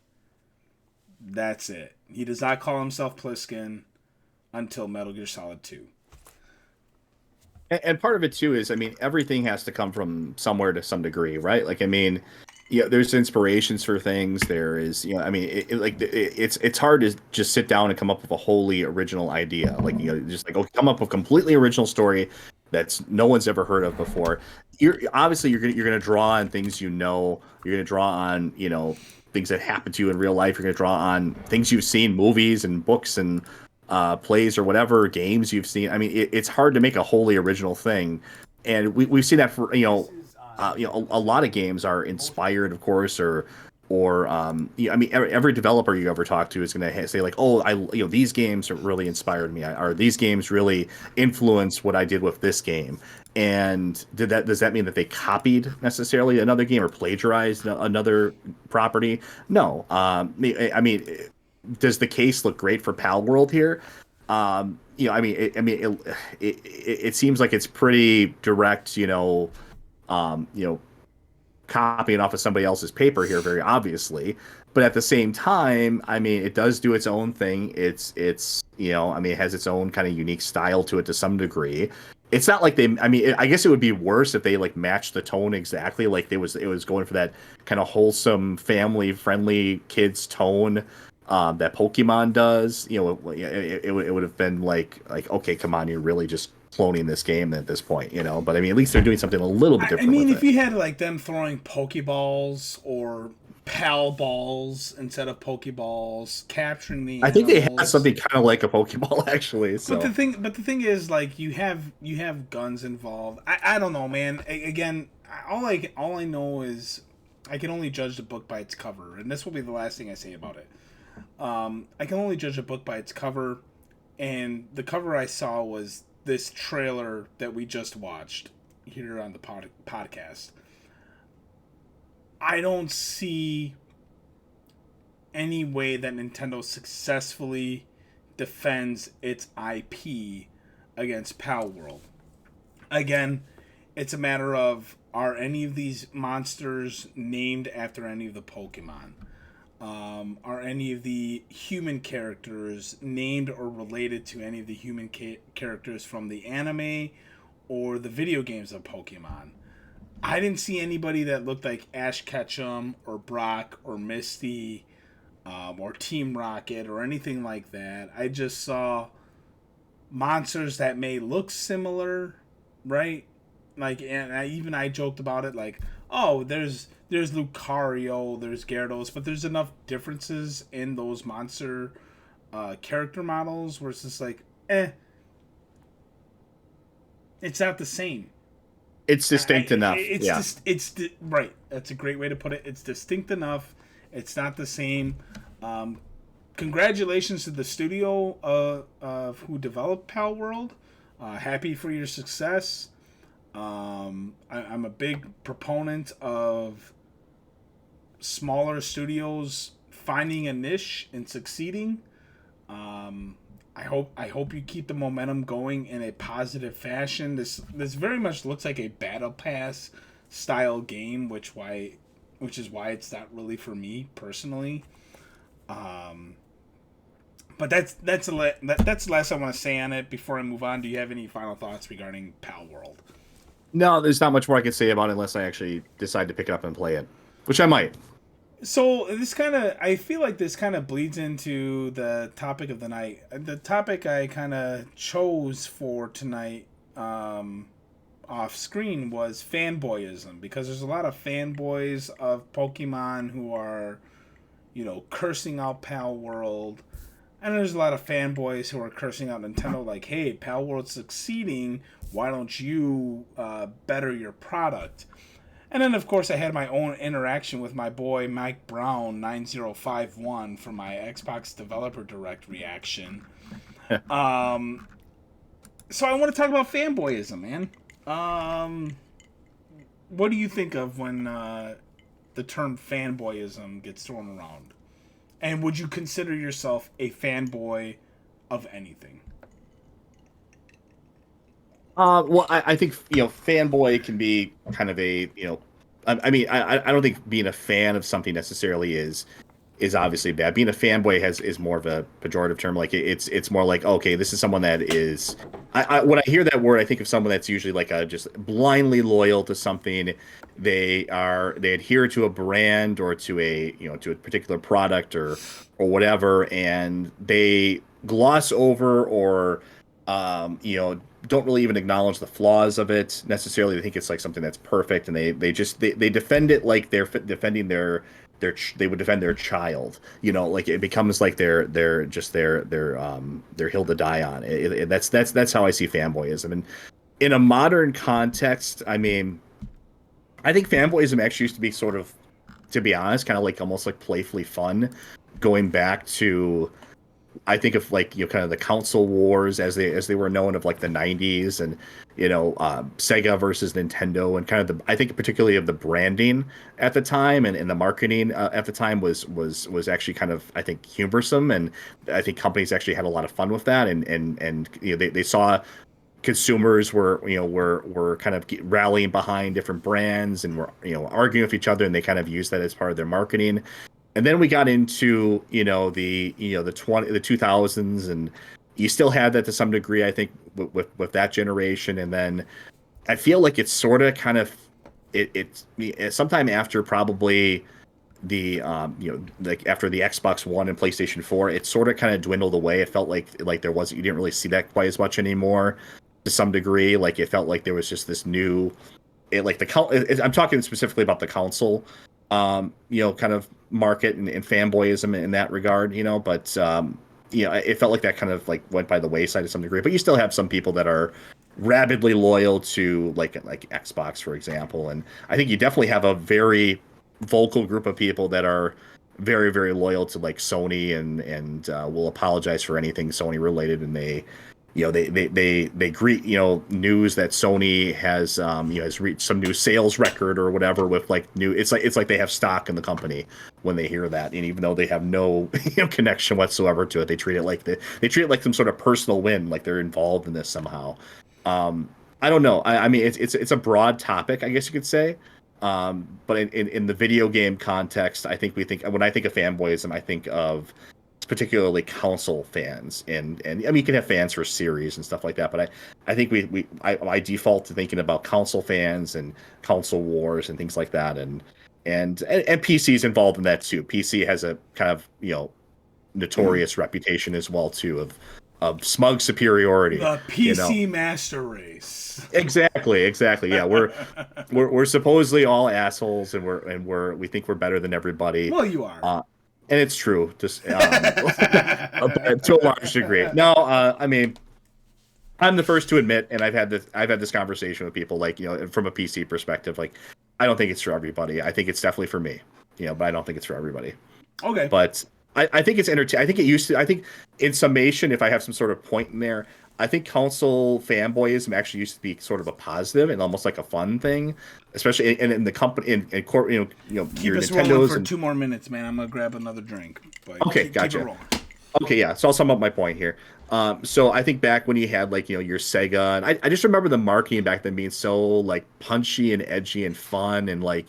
That's it. He does not call himself Plissken until Metal Gear Solid 2. and part of it too is, I mean, everything has to come from somewhere to some degree, right? Like, I mean, there's inspirations for things. There is, I mean, it's hard to just sit down and come up with a wholly original idea. Like, just like, okay, come up with a completely original story that's no one's ever heard of before. You're gonna draw on things You're gonna draw on things that happen to you in real life. You're gonna draw on things you've seen, movies and books and plays or whatever games you've seen. I mean, it's hard to make a wholly original thing, and we've seen that for a lot of games are inspired, of course, or I mean, every developer you ever talk to is going to say like, oh, these games really inspired me, or these games really influenced what I did with this game. And does that mean that they copied necessarily another game or plagiarized another property? No. I mean, does the case look great for Pal World here? I mean, it seems like it's pretty direct, um, you know, copying off of somebody else's paper here, very obviously. But at the same time, I mean, it does do its own thing. I mean, it has its own kind of unique style to it to some degree. It's not like I mean, I guess it would be worse if they like matched the tone exactly. Like it was going for that kind of wholesome, family friendly kids tone that Pokemon does. It would have been like okay, come on, you're really just cloning this game at this point, But I mean, at least they're doing something a little bit I different mean, with if it. you had like them throwing Pokeballs or Pal Balls instead of Pokeballs, capturing the I think they had animals. something kind of like a Pokeball actually. So But the thing is, like you have guns involved. I don't know, man. Again, all I know is I can only judge the book by its cover, and this will be the last thing I say about it. I can only judge a book by its cover, and the cover I saw was this trailer that we just watched here on the podcast. I don't see any way that Nintendo successfully defends its IP against Pal World. Again, it's a matter of are any of these monsters named after any of the Pokemon? Are any of the human characters named or related to any of the human characters from the anime or the video games of Pokemon? I didn't see anybody that looked like Ash Ketchum or Brock or Misty, or Team Rocket or anything like that. I just saw monsters that may look similar, right? Like, and I joked about it, like, oh, there's Lucario, there's Gyarados, but there's enough differences in those monster character models where it's just like, it's not the same. It's distinct enough. It's Yeah. just right. That's a great way to put it. It's distinct enough. It's not the same. Um, Congratulations to the studio who developed Pal World. Happy for your success. I'm a big proponent of smaller studios finding a niche and succeeding. I hope you keep the momentum going in a positive fashion. This very much looks like a battle pass style game, which is why it's not really for me personally. Um, but that's the last I want to say on it. Before I move on, do you have any final thoughts regarding Pal World? No, there's not much more I can say about it unless I actually decide to pick it up and play it, which I might. So I feel like this kind of bleeds into the topic of the night. The topic I kind of chose for tonight, off screen, was fanboyism, because there's a lot of fanboys of Pokemon who are, cursing out Pal World, and there's a lot of fanboys who are cursing out Nintendo, like, hey, Pal World's succeeding, why don't you better your product? And then, of course, I had my own interaction with my boy Mike Brown 9051 for my Xbox Developer Direct reaction. Um, so I want to talk about fanboyism, man. What do you think of when the term fanboyism gets thrown around? And would you consider yourself a fanboy of anything? Well, I think fanboy can be kind of a I mean, I don't think being a fan of something necessarily is obviously bad. Being a fanboy is more of a pejorative term. Like it's more like, okay, this is someone that is. When I hear that word, I think of someone that's usually like a just blindly loyal to something. They adhere to a brand or to a particular product or whatever, and they gloss over or don't really even acknowledge the flaws of it necessarily. They think it's like something that's perfect, and they defend it like they're defending they would defend their child. Like it becomes like they're just their hill to die on. That's how I see fanboyism. And in a modern context, I mean, I think fanboyism actually used to be sort of, to be honest, kind of like almost like playfully fun, going back to, I think of like kind of the console wars as they were known, of like the 90s, and Sega versus Nintendo, and kind of I think particularly of the branding at the time, and the marketing at the time was actually kind of, I think, humorsome, and I think companies actually had a lot of fun with that, and they saw consumers were kind of rallying behind different brands, and were arguing with each other, and they kind of used that as part of their marketing. And then we got into the 2000s, and you still had that to some degree, I think, with that generation. And then I feel like it's sort of kind of it's sometime after probably the like after the Xbox One and PlayStation 4, it sort of kind of dwindled away. It felt like there wasn't, you didn't really see that quite as much anymore to some degree. Like it felt like there was just this new, I'm talking specifically about the console kind of market and fanboyism in that regard, but it felt like that kind of like went by the wayside to some degree. But you still have some people that are rabidly loyal to like Xbox, for example, and I think you definitely have a very vocal group of people that are very, very loyal to like Sony, and will apologize for anything Sony related, and they greet news that Sony has reached some new sales record or whatever with like new, it's like they have stock in the company when they hear that, and even though they have no connection whatsoever to it, they treat it like some sort of personal win, like they're involved in this somehow. I don't know. I mean, it's a broad topic, I guess you could say. But in the video game context, I think when I think of fanboyism, I think of particularly console fans, and I mean you can have fans for series and stuff like that, but I think I default to thinking about console fans and console wars and things like that, and PC's involved in that too. PC has a kind of notorious reputation as well too of smug superiority. The You know, PC master race. exactly. Yeah, we're supposedly all assholes, and we think we're better than everybody. Well, you are. And it's true, just to a large degree. No, I mean, I'm the first to admit, and I've had this conversation with people, like, from a PC perspective, like, I don't think it's for everybody. I think it's definitely for me, but I don't think it's for everybody. Okay. But I think it's entertaining. I think it used to. I think in summation, if I have some sort of point in there, I think console fanboyism actually used to be sort of a positive and almost like a fun thing, especially in the company in court. Keep your us rolling Nintendos for and 2 more minutes, man. I'm gonna grab another drink. But okay, gotcha. Keep it rolling. Okay, yeah. So I'll sum up my point here. So I think back when you had like your Sega, and I just remember the marketing back then being so like punchy and edgy and fun and like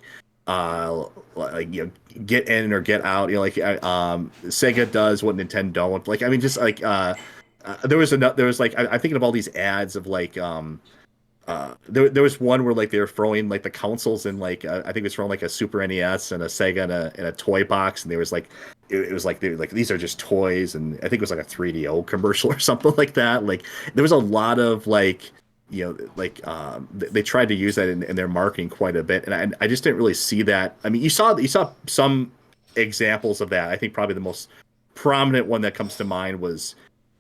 get in or get out. Sega does what Nintendo don't. Like I mean, just like there was like I'm thinking of all these ads of like there was one where like they were throwing like the consoles in like I think it was throwing like a Super NES and a Sega in a toy box, and there was like it was like they were like these are just toys, and I think it was like a 3DO commercial or something like that. Like there was a lot of like they tried to use that in their marketing quite a bit, and I just didn't really see that. I mean, you saw some examples of that. I think probably the most prominent one that comes to mind was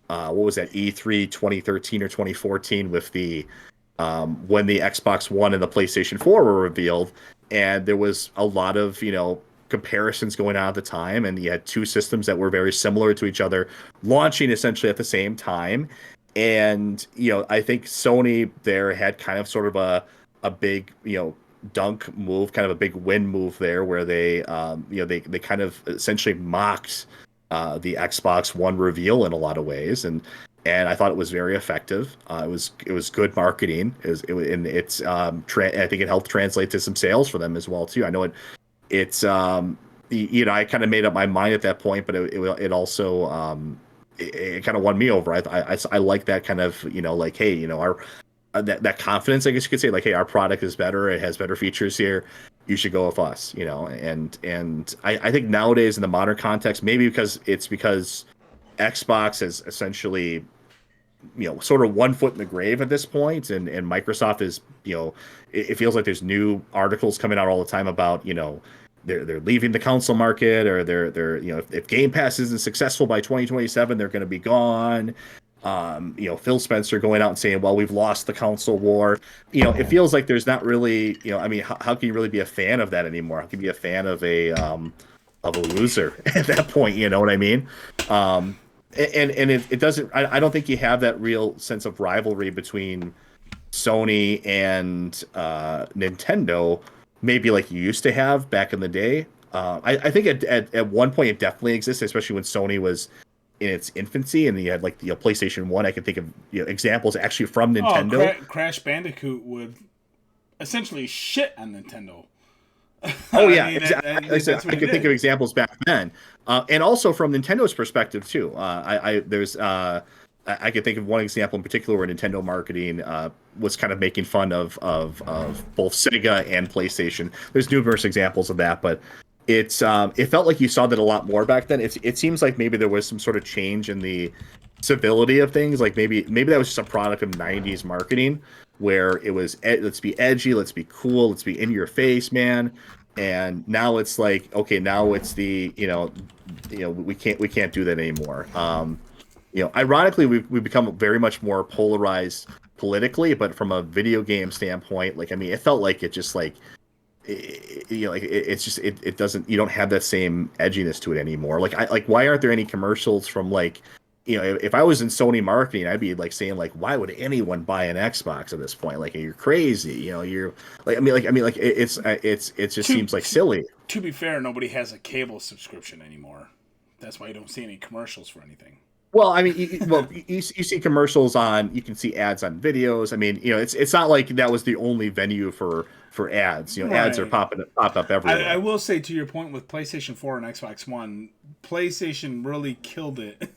what was that, E3 2013 or 2014 with the when the Xbox One and the PlayStation 4 were revealed, and there was a lot of comparisons going on at the time, and you had two systems that were very similar to each other launching essentially at the same time. And I think Sony there had kind of sort of a big dunk move, kind of a big win move there, where they they kind of essentially mocked the Xbox One reveal in a lot of ways, and I thought it was very effective. It was good marketing. I think it helped translate to some sales for them as well too. I know I kind of made up my mind at that point, but it also it kind of won me over. I like that kind of like, hey, our that confidence, I guess you could say, like, hey, our product is better, it has better features here, you should go with us, and I think nowadays in the modern context, maybe because Xbox is essentially sort of one foot in the grave at this point, and Microsoft is it feels like there's new articles coming out all the time about they're leaving the console market, or they're if Game Pass isn't successful by 2027, they're going to be gone. Phil Spencer going out and saying, well, we've lost the console war. It feels like there's not really, I mean, how can you really be a fan of that anymore? How can you be a fan of a loser at that point? You know what I mean? And it doesn't, I don't think you have that real sense of rivalry between Sony and Nintendo, maybe like you used to have back in the day. I think at one point it definitely existed, especially when Sony was in its infancy, and you had like the PlayStation 1. I can think of examples actually from Nintendo. Crash Bandicoot would essentially shit on Nintendo. Oh yeah, exactly. I can think of examples back then, and also from Nintendo's perspective too. I could think of one example in particular where Nintendo marketing was kind of making fun of both Sega and PlayStation. There's numerous examples of that, but it felt like you saw that a lot more back then. It seems like maybe there was some sort of change in the civility of things. Like maybe that was just a product of 90s marketing, where it was let's be edgy, let's be cool, let's be in your face, man. And now it's like, okay, now it's the we can't do that anymore. Ironically, we've become very much more polarized politically, but from a video game standpoint, like, I mean, it felt like it just like it doesn't, you don't have that same edginess to it anymore. Like why aren't there any commercials from like, if I was in Sony marketing, I'd be like saying like, why would anyone buy an Xbox at this point? Like, you're crazy. You're like, I mean, like it just seems like silly. To be fair, nobody has a cable subscription anymore. That's why you don't see any commercials for anything. Well, I mean, you see commercials on, you can see ads on videos. I mean, it's not like that was the only venue for ads. Ads are Right. pop up I everywhere. will say, to your point with PlayStation 4 and Xbox One, PlayStation really killed it.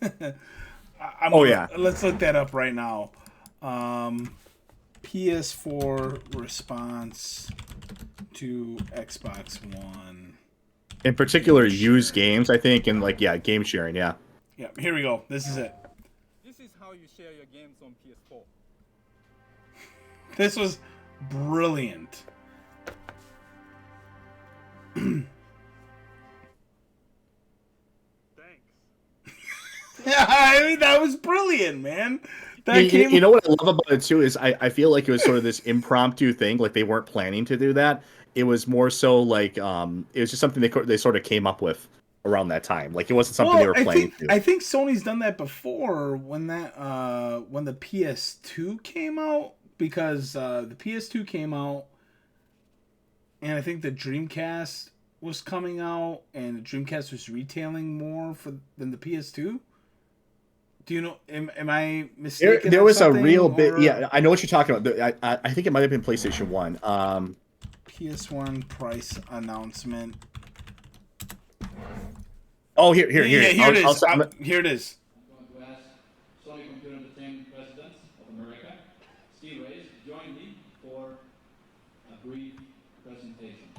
I'm Oh gonna yeah. let's look that up right now. PS4 response to Xbox One In particular, game used sharing. games, I think, and like yeah, game sharing. Yeah. Yeah, here we go. This is it. This is how you share your games on PS4. This was brilliant. Yeah, I mean that was brilliant, man. That You came. know what I love about it too is I feel like it was sort of this impromptu thing. Like they weren't planning to do that. It was more so like it was just something they sort of came up with around that time. Like it wasn't something they Well, were planning to do. I think Sony's done that before when the PS2 came out, because the PS2 came out and I think the Dreamcast was coming out and the Dreamcast was retailing more than the PS2. Do you know? Am I mistaken There on was a real something, bit. or Yeah, I know what you're talking about. I think it might have been PlayStation One. PS1 price announcement? Oh, Yeah, here. here it is. I'm Here it is. I'm going to ask Sony Computer Entertainment President of America, Steve Reyes, to join me for a brief presentation.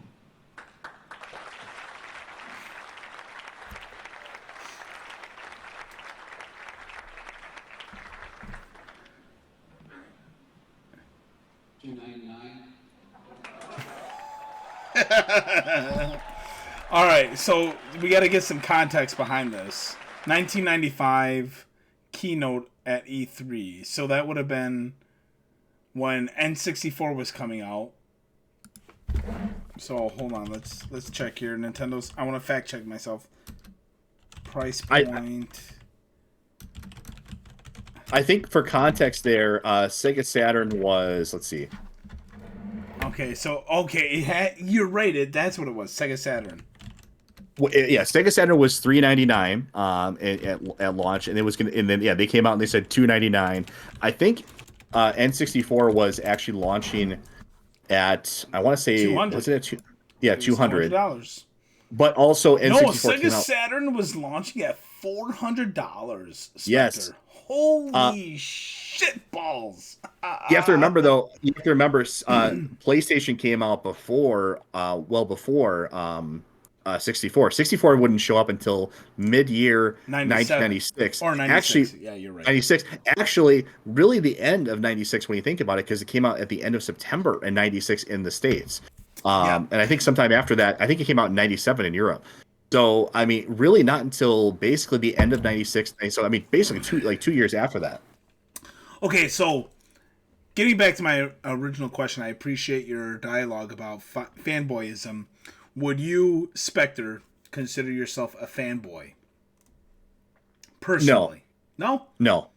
$299. All right, so we got to get some context behind this. 1995 keynote at E3. So that would have been when N64 was coming out. So hold on, let's check here. Nintendo's. I want to fact check myself. Price point. I think for context there, Sega Saturn was, let's see. Okay, so you're right. That's what it was. Sega Saturn. Yeah, Sega Saturn was $399 at launch, and it was gonna, and then yeah, they came out and they said $299. I think N64 was actually launching at, I want to say, 200. was it at two? Yeah, It was $200. $200. But also No, N64 Sega came out. Saturn was launching at $400. Yes. Spectre. Holy shit balls! You have to remember though. You have to remember, PlayStation came out before, well before 64. 64 wouldn't show up until mid-year 97 1996. or 96. Actually, Yeah, you're right. 96. Actually, really the end of 96 when you think about it, because it came out at the end of September in 96 in the States. Yeah. And I think sometime after that, I think it came out in 97 in Europe. So, I mean, really not until basically the end of 96. So, I mean, basically 2 years after that. Okay, so getting back to my original question, I appreciate your dialogue about fanboyism. Would you, Spectre, consider yourself a fanboy? No, Personally? No? no,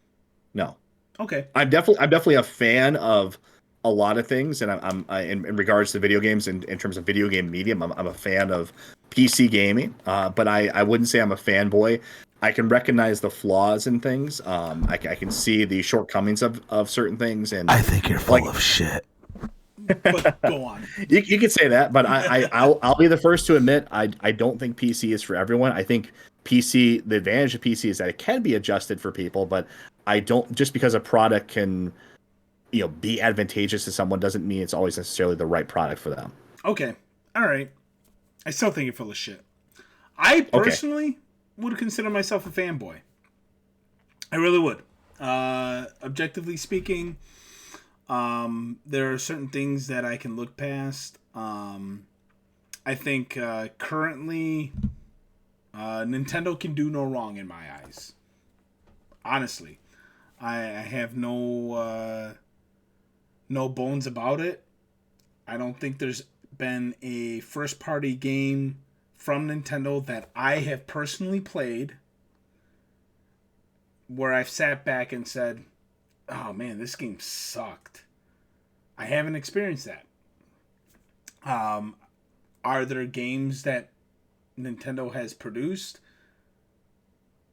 no. Okay. I'm definitely a fan of a lot of things, and in regards to video games, in terms of video game medium, I'm a fan of PC gaming, but I wouldn't say I'm a fanboy. I can recognize the flaws in things. I can see the shortcomings of certain things, and I think you're full of shit. But go on. you could say that, but I'll be the first to admit I don't think PC is for everyone. I think the advantage of PC is that it can be adjusted for people, but I don't, just because a product can be advantageous to someone doesn't mean it's always necessarily the right product for them. Okay. All right. I still think you're full of shit. I personally would consider myself a fanboy. I really would. Objectively speaking, there are certain things that I can look past. I think currently Nintendo can do no wrong in my eyes. Honestly, I have no bones about it. I don't think there's been a first party game from Nintendo that I have personally played where I've sat back and said, "Oh man, this game sucked." I haven't experienced that. Are there games that Nintendo has produced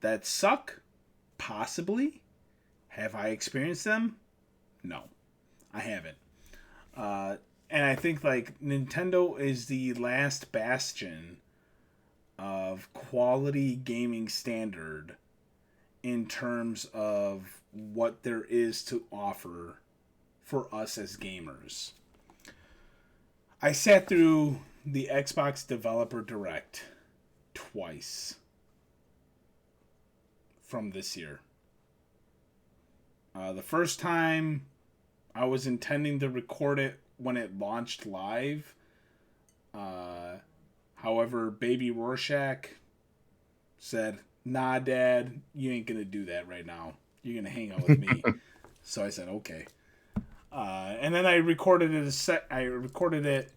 that suck? Possibly. Have I experienced them? No, I haven't. And I think like Nintendo is the last bastion of quality gaming standard in terms of what there is to offer for us as gamers. I sat through the Xbox Developer Direct twice from this year. The first time I was intending to record it when it launched live. However, baby Rorschach said, "Nah, Dad, you ain't gonna do that right now. You're gonna hang out with me." So I said, "Okay." And then I recorded it. I recorded it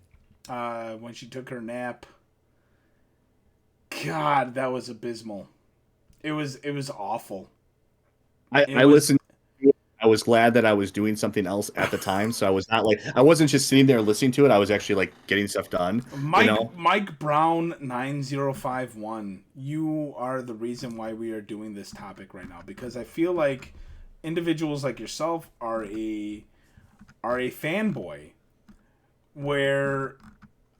when she took her nap. God, that was abysmal. It was awful. I listened. I was glad that I was doing something else at the time, so I was not like I wasn't just sitting there listening to it. I was actually like getting stuff done. Mike Brown 9051. You are the reason why we are doing this topic right now, because I feel like individuals like yourself are a fanboy, where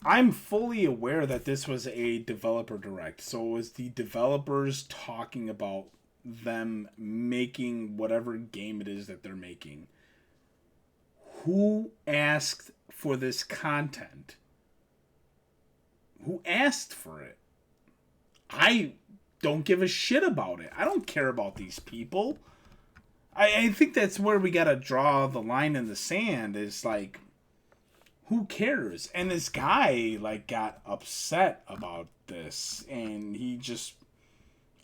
I'm fully aware that this was a developer direct. So it was the developers talking about them making whatever game it is that they're making. Who asked for this content? Who asked for it? I don't give a shit about it. I don't care about these people. I think that's where we gotta draw the line in the sand, is like, who cares? And this guy like got upset about this, and he just,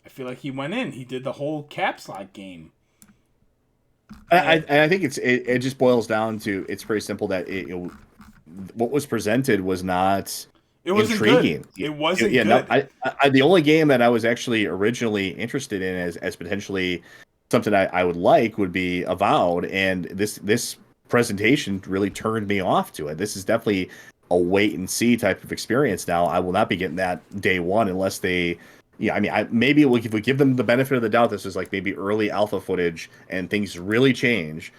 I feel like he went in. He did the whole caps lock game. I think it just boils down to, it's pretty simple that what was presented was not intriguing. Good. It wasn't good. No, the only game that I was actually originally interested in as potentially something I would like would be Avowed, and this presentation really turned me off to it. This is definitely a wait and see type of experience. Now I will not be getting that day one unless they. Yeah, I mean, maybe if we give them the benefit of the doubt, this is like maybe early alpha footage and things really change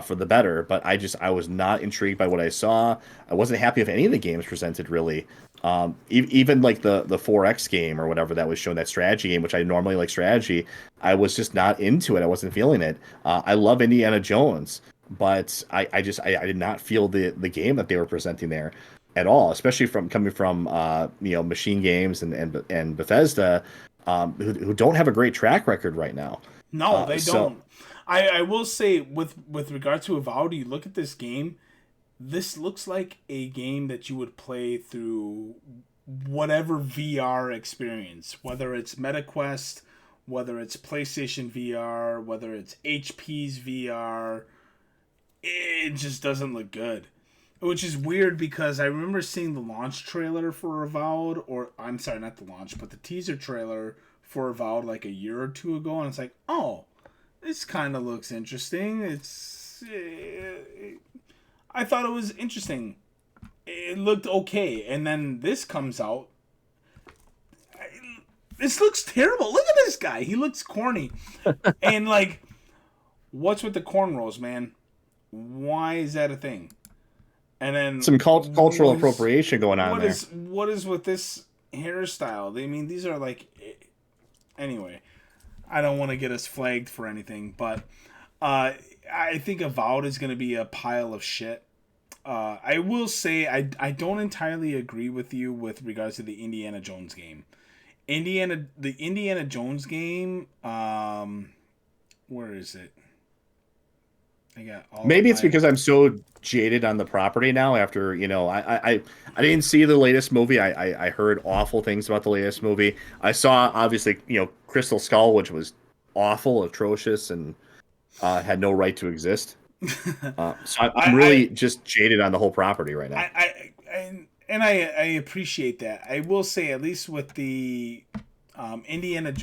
for the better. But I was not intrigued by what I saw. I wasn't happy with any of the games presented, really. Even like the 4X game or whatever that was shown, that strategy game, which I normally like strategy, I was just not into it. I wasn't feeling it. I love Indiana Jones, but I did not feel the game that they were presenting there at all, especially coming from Machine Games and Bethesda, who don't have a great track record right now. No, they don't. I will say with regard to Avowed, you look at this game, this looks like a game that you would play through whatever VR experience, whether it's MetaQuest, whether it's PlayStation VR, whether it's HP's VR. It just doesn't look good. Which is weird, because I remember seeing the launch trailer for Avowed, or I'm sorry, not the launch, but the teaser trailer for Avowed like a year or two ago, and it's like, oh, this kind of looks interesting. I thought it was interesting. It looked okay, and then this comes out. This looks terrible. Look at this guy. He looks corny. And like, what's with the cornrows, man? Why is that a thing? And then some cultural appropriation going on there. What is with this hairstyle? I mean, these are like... Anyway, I don't want to get us flagged for anything, but I think Avowed is going to be a pile of shit. I will say I don't entirely agree with you with regards to the Indiana Jones game. The Indiana Jones game, where is it? Maybe it's because I'm so jaded on the property now after, I didn't see the latest movie. I heard awful things about the latest movie. I saw, obviously, Crystal Skull, which was awful, atrocious, and had no right to exist. So I'm really just jaded on the whole property right now. I appreciate that. I will say, at least with the Indiana...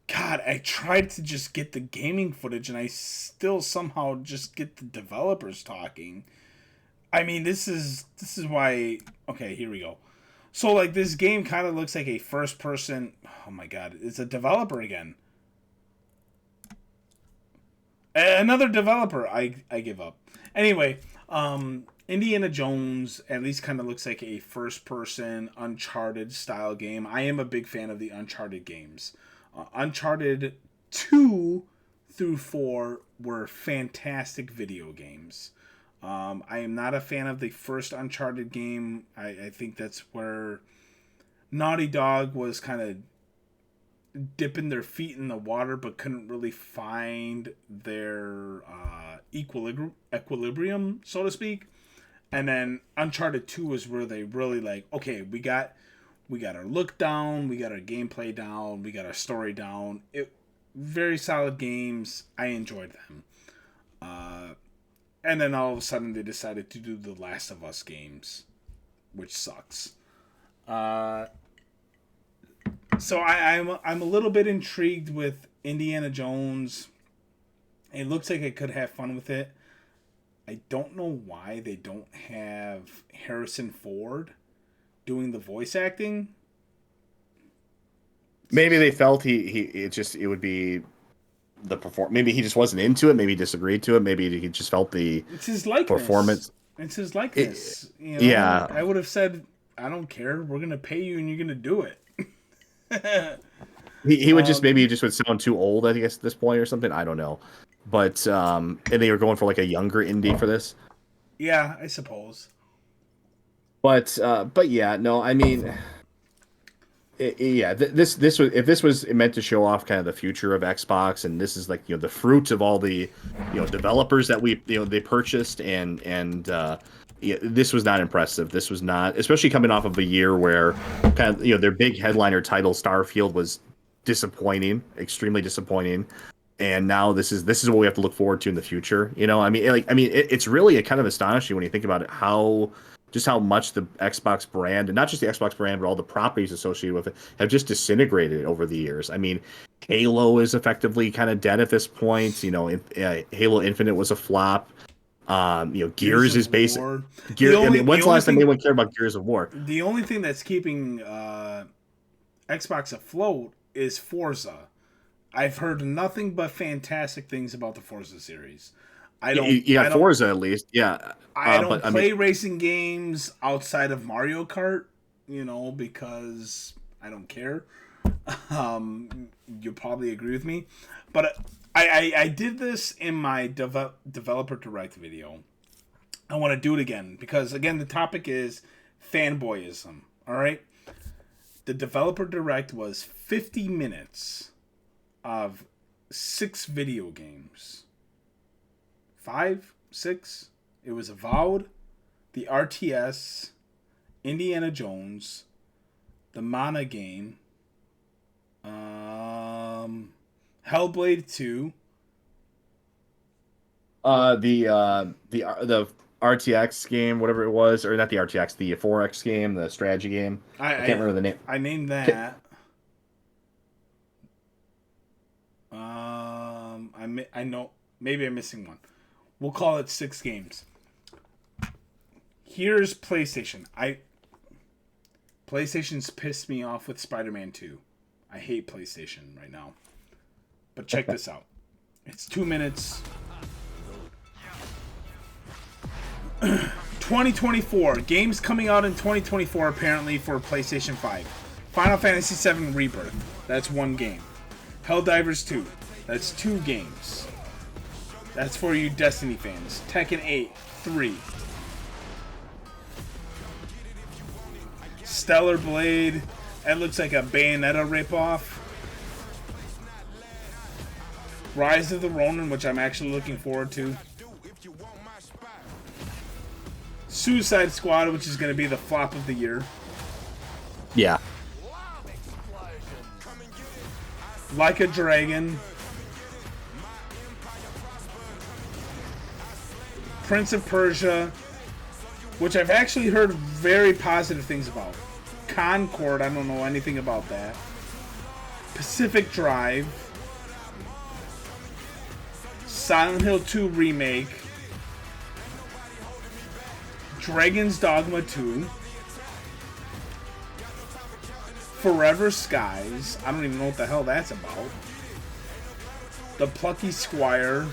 God, I tried to just get the gaming footage, and I still somehow just get the developers talking. I mean, this is why... Okay, here we go. So, like, this game kind of looks like a first-person... Oh, my God. It's a developer again. Another developer. I give up. Anyway, Indiana Jones at least kind of looks like a first-person Uncharted style game. I am a big fan of the Uncharted games. Uncharted 2 through 4 were fantastic video games. I am not a fan of the first Uncharted game. I think that's where Naughty Dog was kind of dipping their feet in the water but couldn't really find their equilibrium, so to speak. And then Uncharted 2 was where they really like, okay, we got our look down, we got our gameplay down, we got our story down. Very solid games. I enjoyed them. And then all of a sudden they decided to do the Last of Us games, which sucks. So I'm a little bit intrigued with Indiana Jones. It looks like I could have fun with it. I don't know why they don't have Harrison Ford doing the voice acting. Maybe they felt it would be the perform. Maybe he just wasn't into it. Maybe he disagreed to it. Maybe he just felt it's his likeness. Performance. It's his likeness. Yeah. I would have said, I don't care. We're gonna pay you, and you're gonna do it. he would just maybe would sound too old, I guess, at this point or something. I don't know. But and they were going for like a younger indie for this. Yeah, I suppose. But yeah, no, I mean, this was, if this was meant to show off kind of the future of Xbox, and this is like, the fruit of all the developers that they purchased, and this was not impressive. This was not, especially coming off of a year where kind of their big headliner title Starfield was disappointing, extremely disappointing. And now this is what we have to look forward to in the future. It's really kind of astonishing when you think about it, how much the Xbox brand, and not just the Xbox brand, but all the properties associated with it, have just disintegrated over the years. I mean, Halo is effectively kind of dead at this point. Halo Infinite was a flop. Gears is basic. When's the last time anyone cared about Gears of War? The only thing that's keeping Xbox afloat is Forza. I've heard nothing but fantastic things about the Forza series. Forza at least. Yeah. I don't play racing games outside of Mario Kart, because I don't care. You'll probably agree with me. But I did this in my Developer Direct video. I want to do it again because, again, the topic is fanboyism. All right? The Developer Direct was 50 minutes of 6 video games. 5, 6. It was Avowed, the RTS, Indiana Jones, the Mana game, Hellblade 2. The RTX game, whatever it was, or not the RTX, the 4X game, the strategy game. I can't remember the name. I named that. I know. Maybe I'm missing one. We'll call it 6 games. Here's PlayStation. PlayStation's pissed me off with Spider-Man 2. I hate PlayStation right now. But check this out. It's 2 minutes. 2024. Games coming out in 2024 apparently for PlayStation 5. Final Fantasy VII Rebirth. That's 1 game. Helldivers 2. That's 2 games. That's for you Destiny fans. Tekken 8. 3. Stellar Blade. That looks like a Bayonetta ripoff. Rise of the Ronin, which I'm actually looking forward to. Suicide Squad, which is going to be the flop of the year. Yeah. Like a Dragon. Prince of Persia, which I've actually heard very positive things about. Concord, I don't know anything about that. Pacific Drive. Silent Hill 2 Remake. Dragon's Dogma 2. Forever Skies. I don't even know what the hell that's about. The Plucky Squire,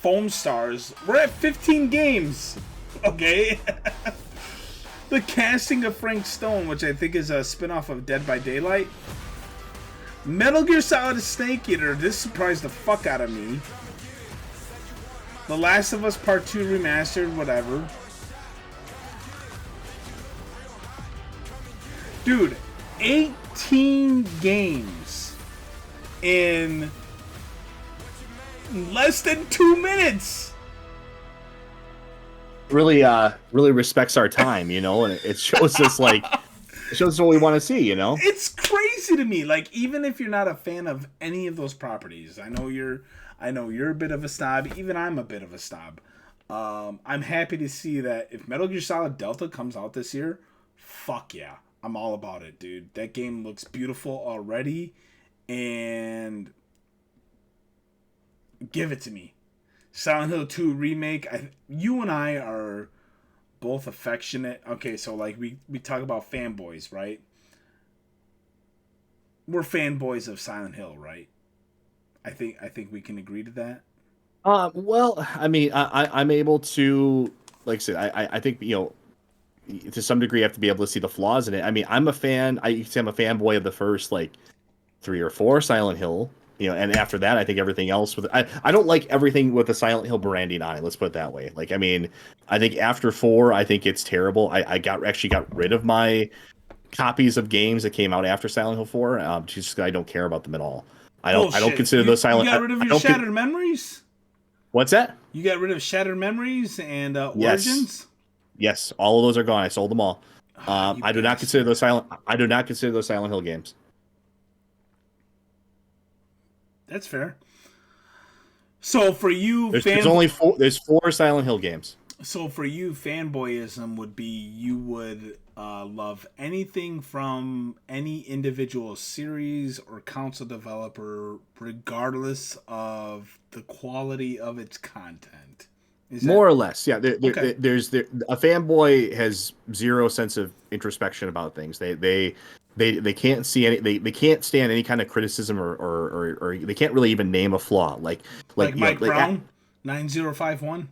Foam Stars. We're at 15 games. Okay. The Casting of Frank Stone, which I think is a spinoff of Dead by Daylight. Metal Gear Solid Snake Eater. This surprised the fuck out of me. The Last of Us Part 2 Remastered, whatever. Dude, 18 games in less than 2 minutes. Really respects our time, you know, and it shows us like it shows us what we want to see, you know. It's crazy to me. Like, even if you're not a fan of any of those properties, I know you're a bit of a snob. Even I'm a bit of a snob. I'm happy to see that if Metal Gear Solid Delta comes out this year, fuck yeah, I'm all about it, dude. That game looks beautiful already, and give it to me. Silent Hill 2 remake. You and I are both affectionate. Okay, so like we talk about fanboys, right? We're fanboys of Silent Hill, right? I think we can agree to that. Well, I mean, I'm able to, like I said, I think, you know, to some degree, you have to be able to see the flaws in it. I mean, I'm a fan. You can say I'm a fanboy of the first like 3 or 4 Silent Hill. You know, and after that, I think everything else with I don't like everything with the Silent Hill branding on it. Let's put it that way. Like, I mean, I think after 4, I think it's terrible. I actually got rid of my copies of games that came out after Silent Hill 4. Just I don't care about them at all. I don't consider those Silent. You got rid of your Shattered Memories. What's that? You got rid of Shattered Memories and yes. Origins. Yes, all of those are gone. I sold them all. I do not consider those Silent. I do not consider those Silent Hill games. That's fair. So for you, there's only 4. There's 4 Silent Hill games. So for you, fanboyism would be you would love anything from any individual series or console developer, regardless of the quality of its content. More or less, yeah. Okay. A fanboy has zero sense of introspection about things. They can't see any. They can't stand any kind of criticism or they can't really even name a flaw. Like Mike Brown, 9051.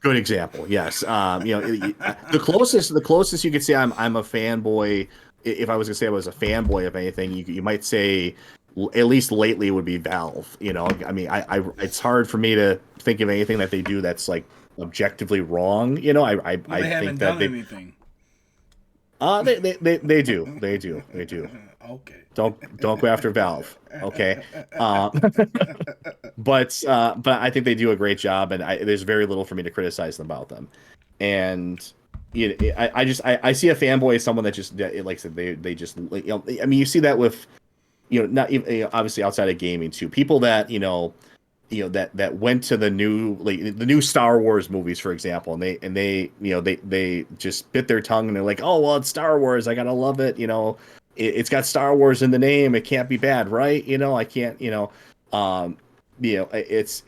Good example. Yes. The closest you could say I'm a fanboy. If I was gonna say I was a fanboy of anything, you might say at least lately would be Valve. You know, I mean, it's hard for me to think of anything that they do that's like objectively wrong. You know, I think that anything. They do. Okay. Don't go after Valve. Okay. But I think they do a great job, and there's very little for me to criticize them about them. And you know, I see a fanboy as someone that just, like I said, they just, you know, I mean, you see that with, you know, not even, you know, obviously outside of gaming too, people that that went to the new Star Wars movies, for example, and they you know they just bit their tongue and they're like, oh well, it's Star Wars, I gotta love it, you know, it's got Star Wars in the name, it can't be bad, right? You know, I can't, you know, it's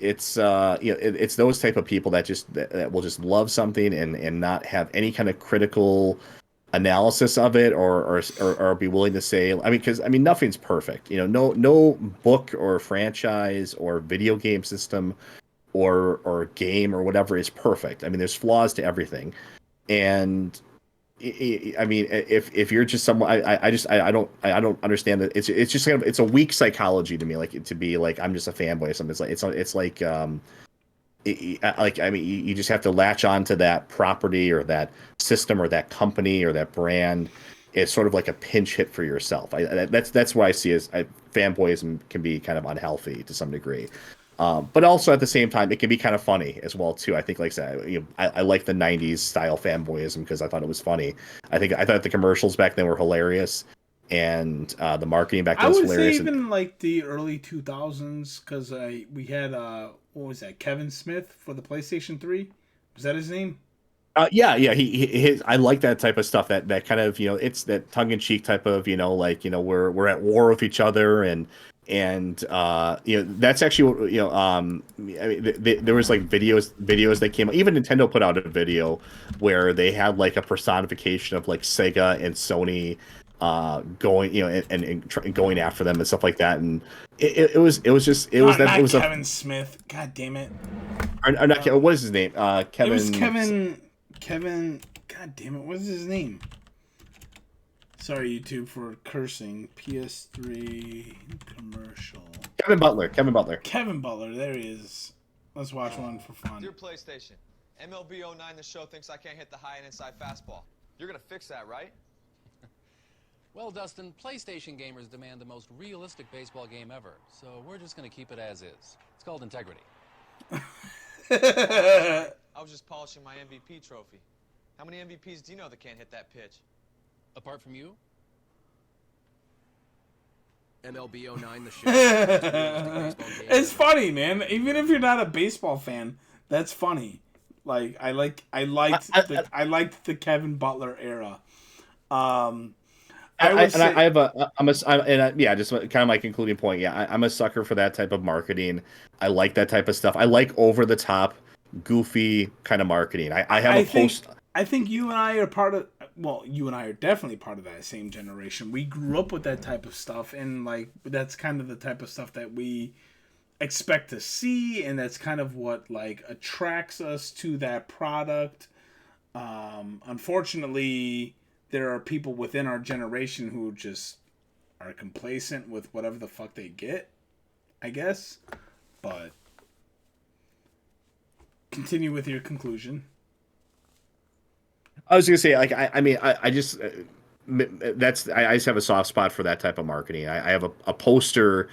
those type of people that will just love something and not have any kind of critical analysis of it or be willing to say, I mean, because I mean nothing's perfect, you know, no book or franchise or video game system or game or whatever is perfect. I mean, there's flaws to everything, and I mean, if you're just someone, I don't understand that. It's just kind of, it's a weak psychology to me, like to be like I'm just a fanboy or something. It's like I mean, you just have to latch on to that property or that system or that company or that brand. It's sort of like a pinch hit for yourself. That's what I see as fanboyism can be kind of unhealthy to some degree. But also at the same time, it can be kind of funny as well too. I think, like I said, you know, I like the '90s style fanboyism because I thought it was funny. I thought the commercials back then were hilarious, and the marketing back then was hilarious. I would say even like the early 2000s, because we had what was that, Kevin Smith for the PlayStation 3? Was that his name? Yeah. I like that type of stuff. That kind of, you know, it's that tongue in cheek type of, you know, like, you know, we're at war with each other and you know, that's actually, you know, I mean, there was like videos that came out. Even Nintendo put out a video where they had like a personification of like Sega and Sony going, going after them and stuff like that. And it was Kevin Smith. God damn it. Or not Kevin, what is his name? Kevin. It was Kevin. God damn it. What is his name? Sorry, YouTube, for cursing. PS3 commercial. Kevin Butler. Kevin Butler. There he is. Let's watch one for fun. Dear PlayStation, MLB 09 The Show thinks I can't hit the high and inside fastball. You're gonna fix that, right? Well, Dustin, PlayStation gamers demand the most realistic baseball game ever, so we're just gonna keep it as is. It's called integrity. I was just polishing my MVP trophy. How many MVPs do you know that can't hit that pitch? Apart from you? MLB 09 The Show. It's funny, man. Even if you're not a baseball fan, that's funny. Like I liked the Kevin Butler era. I'm just kind of my concluding point. Yeah, I'm a sucker for that type of marketing. I like that type of stuff. I like over the top, goofy kind of marketing. I think you and I are part of. Well, you and I are definitely part of that same generation. We grew up with that type of stuff, and like that's kind of the type of stuff that we expect to see, and that's kind of what like attracts us to that product. Unfortunately, there are people within our generation who just are complacent with whatever the fuck they get, I guess. But continue with your conclusion. I was gonna say, like, I just have a soft spot for that type of marketing. I have a poster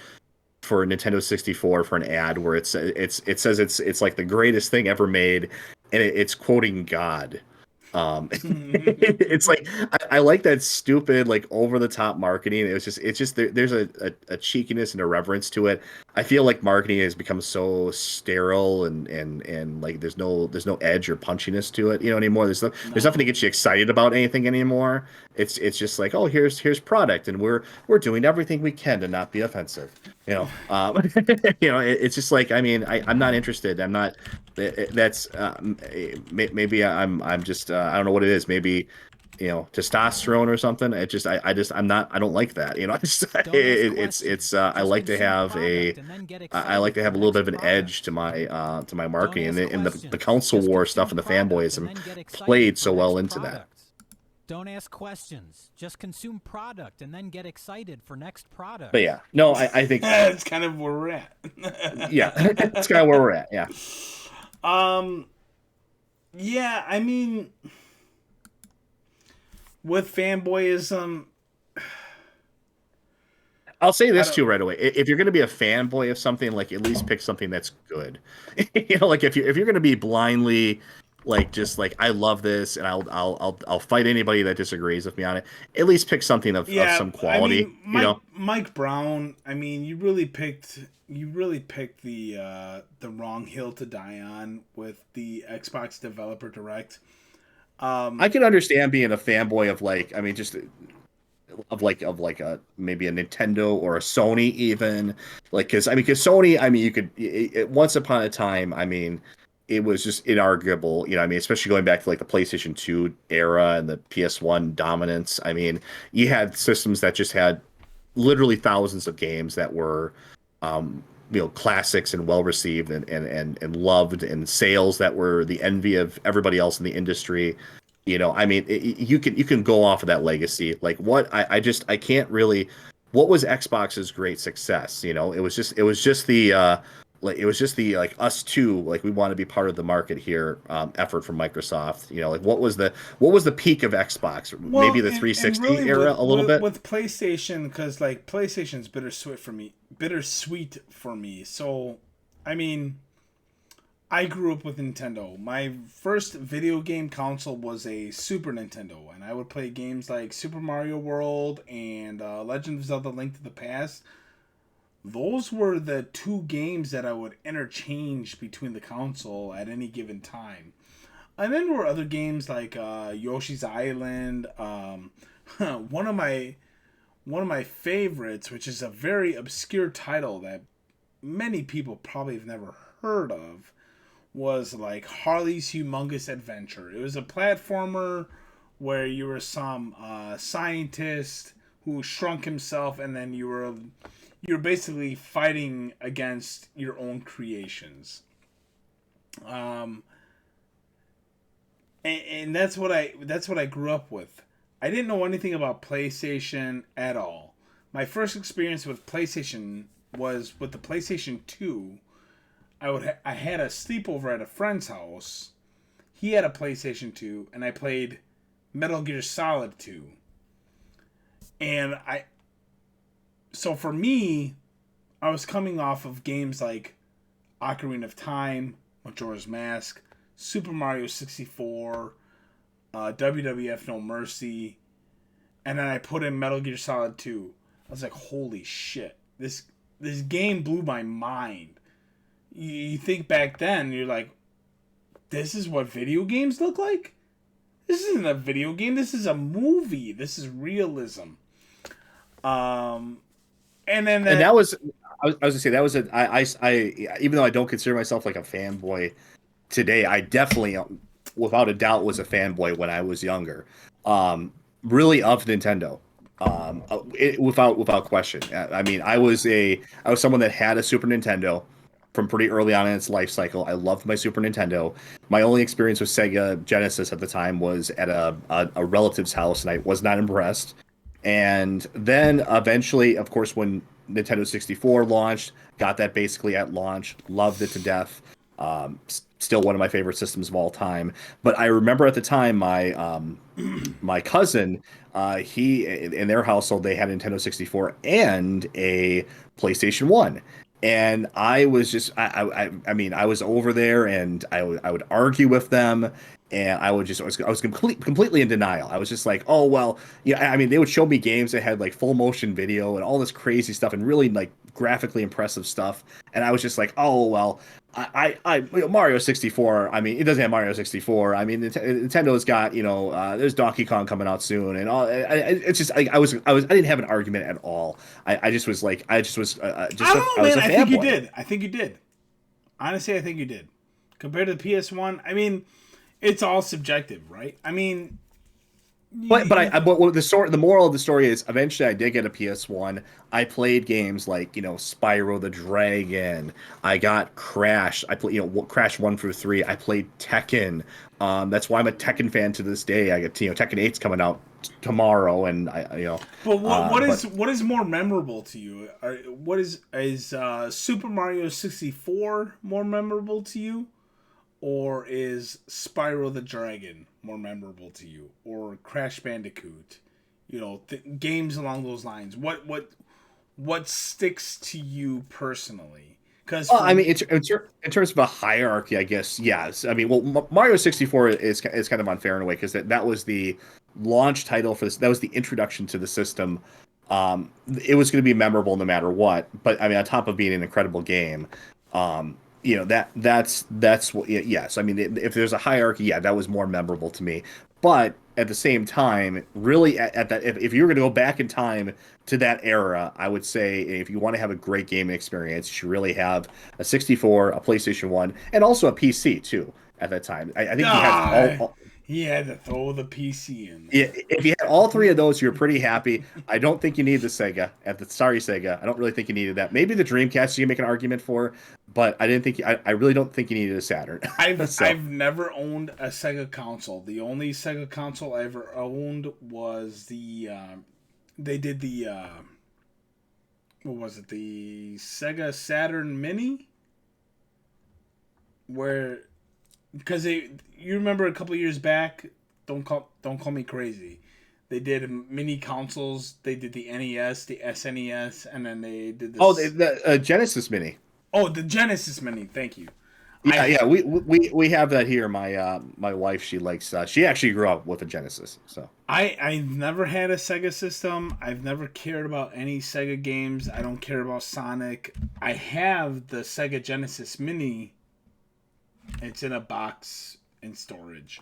for Nintendo 64 for an ad where it says it's like the greatest thing ever made, and it's quoting God. It's like I like that stupid, like, over the top marketing. It's just there's a cheekiness and a reverence to it. I feel like marketing has become so sterile and like there's no edge or punchiness to it, anymore. There's nothing to get you excited about anything anymore. It's just like, oh, here's product, and we're doing everything we can to not be offensive. It's just like, I'm not interested. I'm not. That's maybe I'm just I don't know what it is. Maybe testosterone or something. I don't like that. I like to have a little bit of an edge to my marketing, and the console war stuff and the fanboys played so well into that. Don't ask questions. Just consume product and then get excited for next product. But yeah, no, I think that's kind of where we're at. Yeah, that's kind of where we're at. Yeah. Yeah, I mean, with fanboyism, I'll say this too right away. If you're going to be a fanboy of something, like, at least pick something that's good. Like, if you're going to be blindly, like, just like, I love this and I'll fight anybody that disagrees with me on it, at least pick something of some quality. Mike Brown, you really picked the wrong hill to die on with the Xbox Developer Direct. I can understand being a fanboy of, like, maybe a Nintendo or a Sony even, like, because Sony, you could, once upon a time, it was just inarguable, especially going back to, like, the PlayStation 2 era and the PS1 dominance. You had systems that just had literally thousands of games that were classics and well received and loved, and sales that were the envy of everybody else in the industry. You can go off of that legacy. Like, I can't really. What was Xbox's great success? It was just the like us too, like, we want to be part of the market here, effort from Microsoft. Like, what was the peak of Xbox? Well, maybe the 360 really era a little bit with PlayStation, because, like, PlayStation's bittersweet for me. So, I grew up with Nintendo. My first video game console was a Super Nintendo, and I would play games like Super Mario World and Legend of Zelda: Link to the Past. Those were the two games that I would interchange between the console at any given time. And then there were other games like Yoshi's Island. One of my favorites, which is a very obscure title that many people probably have never heard of, was like Harley's Humongous Adventure. It was a platformer where you were some scientist who shrunk himself, and then you're basically fighting against your own creations. And that's what I grew up with. I didn't know anything about PlayStation at all. My first experience with PlayStation was with the PlayStation 2. I had a sleepover at a friend's house. He had a PlayStation 2, and I played Metal Gear Solid 2. And so for me, I was coming off of games like Ocarina of Time, Majora's Mask, Super Mario 64, WWF No Mercy, and then I put in Metal Gear Solid 2. I was like, holy shit, this game blew my mind. You think back then, you're like, this is what video games look like? This isn't a video game, this is a movie. This is realism. And that was, I was gonna say that was I even though I don't consider myself like a fanboy today, I definitely, without a doubt, was a fanboy when I was younger. Really of Nintendo. Without question. I mean, I was someone that had a Super Nintendo from pretty early on in its life cycle. I loved my Super Nintendo. My only experience with Sega Genesis at the time was at a relative's house, and I was not impressed. And then eventually, of course, when Nintendo 64 launched, got that basically at launch, loved it to death. Still one of my favorite systems of all time. But I remember at the time my cousin, he in their household they had a Nintendo 64 and a PlayStation 1. And I was just I mean I was over there and I would argue with them, and I was completely in denial. I was just like, oh well, yeah. I mean, they would show me games that had like full motion video and all this crazy stuff and really like graphically impressive stuff, and I was just like, oh well, Mario 64. I mean, it doesn't have Mario 64. I mean, Nintendo's got there's Donkey Kong coming out soon, and all. It's just I didn't have an argument at all. I just was like I was I don't know, man. I think you fanboy. did. I think you did. Honestly, I think you did. Compared to the PS1, I mean, it's all subjective, right? I mean, But the moral of the story is eventually I did get a PS1. I played games like Spyro the Dragon. I got Crash. I played Crash 1 through 3. I played Tekken. That's why I'm a Tekken fan to this day. I get Tekken 8's coming out tomorrow, and But what is more memorable to you? What is Super Mario 64 more memorable to you? Or is Spyro the Dragon more memorable to you, or Crash Bandicoot? Games along those lines. What sticks to you personally? Because I mean, in terms of a hierarchy, I guess yes. I mean, well, Mario 64 is kind of unfair in a way because that was the launch title for this. That was the introduction to the system. It was going to be memorable no matter what. But I mean, on top of being an incredible game, that's what. Yes, I mean, if there's a hierarchy, yeah, that was more memorable to me. But at the same time, really, at that, if you were going to go back in time to that era, I would say if you want to have a great gaming experience, you should really have a 64, a PlayStation 1, and also a PC too. At that time, I think he had to throw the PC in. Yeah, if you had all three of those, you're pretty happy. I don't think you need the Sega. Sorry, Sega. I don't really think you needed that. Maybe the Dreamcast you can make an argument for, but I didn't think. I really don't think you needed a Saturn. I've never owned a Sega console. The only Sega console I ever owned was the they did the what was it? The Sega Saturn Mini, where. Because you remember a couple of years back, don't call me crazy. They did mini consoles. They did the NES, the SNES, and then they did this. Oh, the Genesis Mini. Oh, the Genesis Mini. Thank you. Yeah, we have that here. My wife, she likes. She actually grew up with a Genesis. So I've never had a Sega system. I've never cared about any Sega games. I don't care about Sonic. I have the Sega Genesis Mini. It's in a box in storage.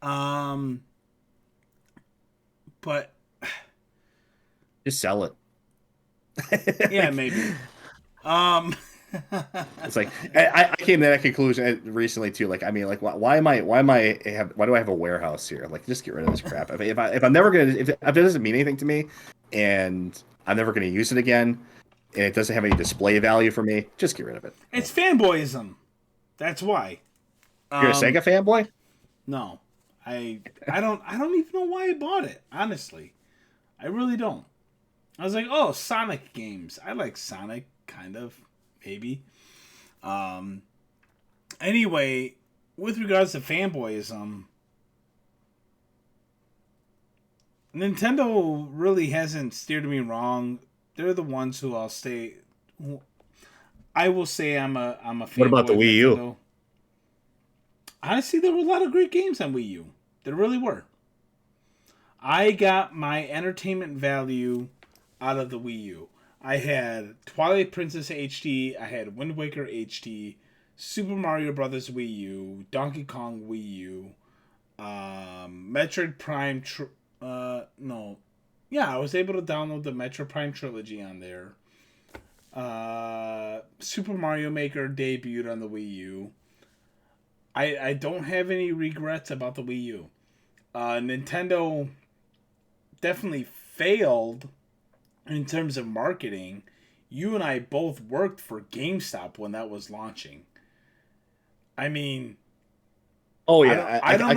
But just sell it. Yeah, maybe. It's like I came to that conclusion recently too. Like, I mean, like, why do I have a warehouse here? Like, just get rid of this crap. If I'm never gonna, if it doesn't mean anything to me, and I'm never gonna use it again, and it doesn't have any display value for me, just get rid of it. It's fanboyism. That's why. You're a Sega fanboy? No, I don't even know why I bought it. Honestly, I really don't. I was like, oh, Sonic games. I like Sonic, kind of, maybe. Anyway, with regards to fanboyism, Nintendo really hasn't steered me wrong. They're the ones who I will say I'm a fanboy. What about the Wii U? Nintendo. Honestly, there were a lot of great games on Wii U. There really were. I got my entertainment value out of the Wii U. I had Twilight Princess HD, I had Wind Waker HD, Super Mario Brothers Wii U, Donkey Kong Wii U, Metroid Prime. I was able to download the Metroid Prime trilogy on there. Super Mario Maker debuted on the Wii U. I don't have any regrets about the Wii U. Nintendo definitely failed in terms of marketing. You and I both worked for GameStop when that was launching. I mean, oh yeah, I don't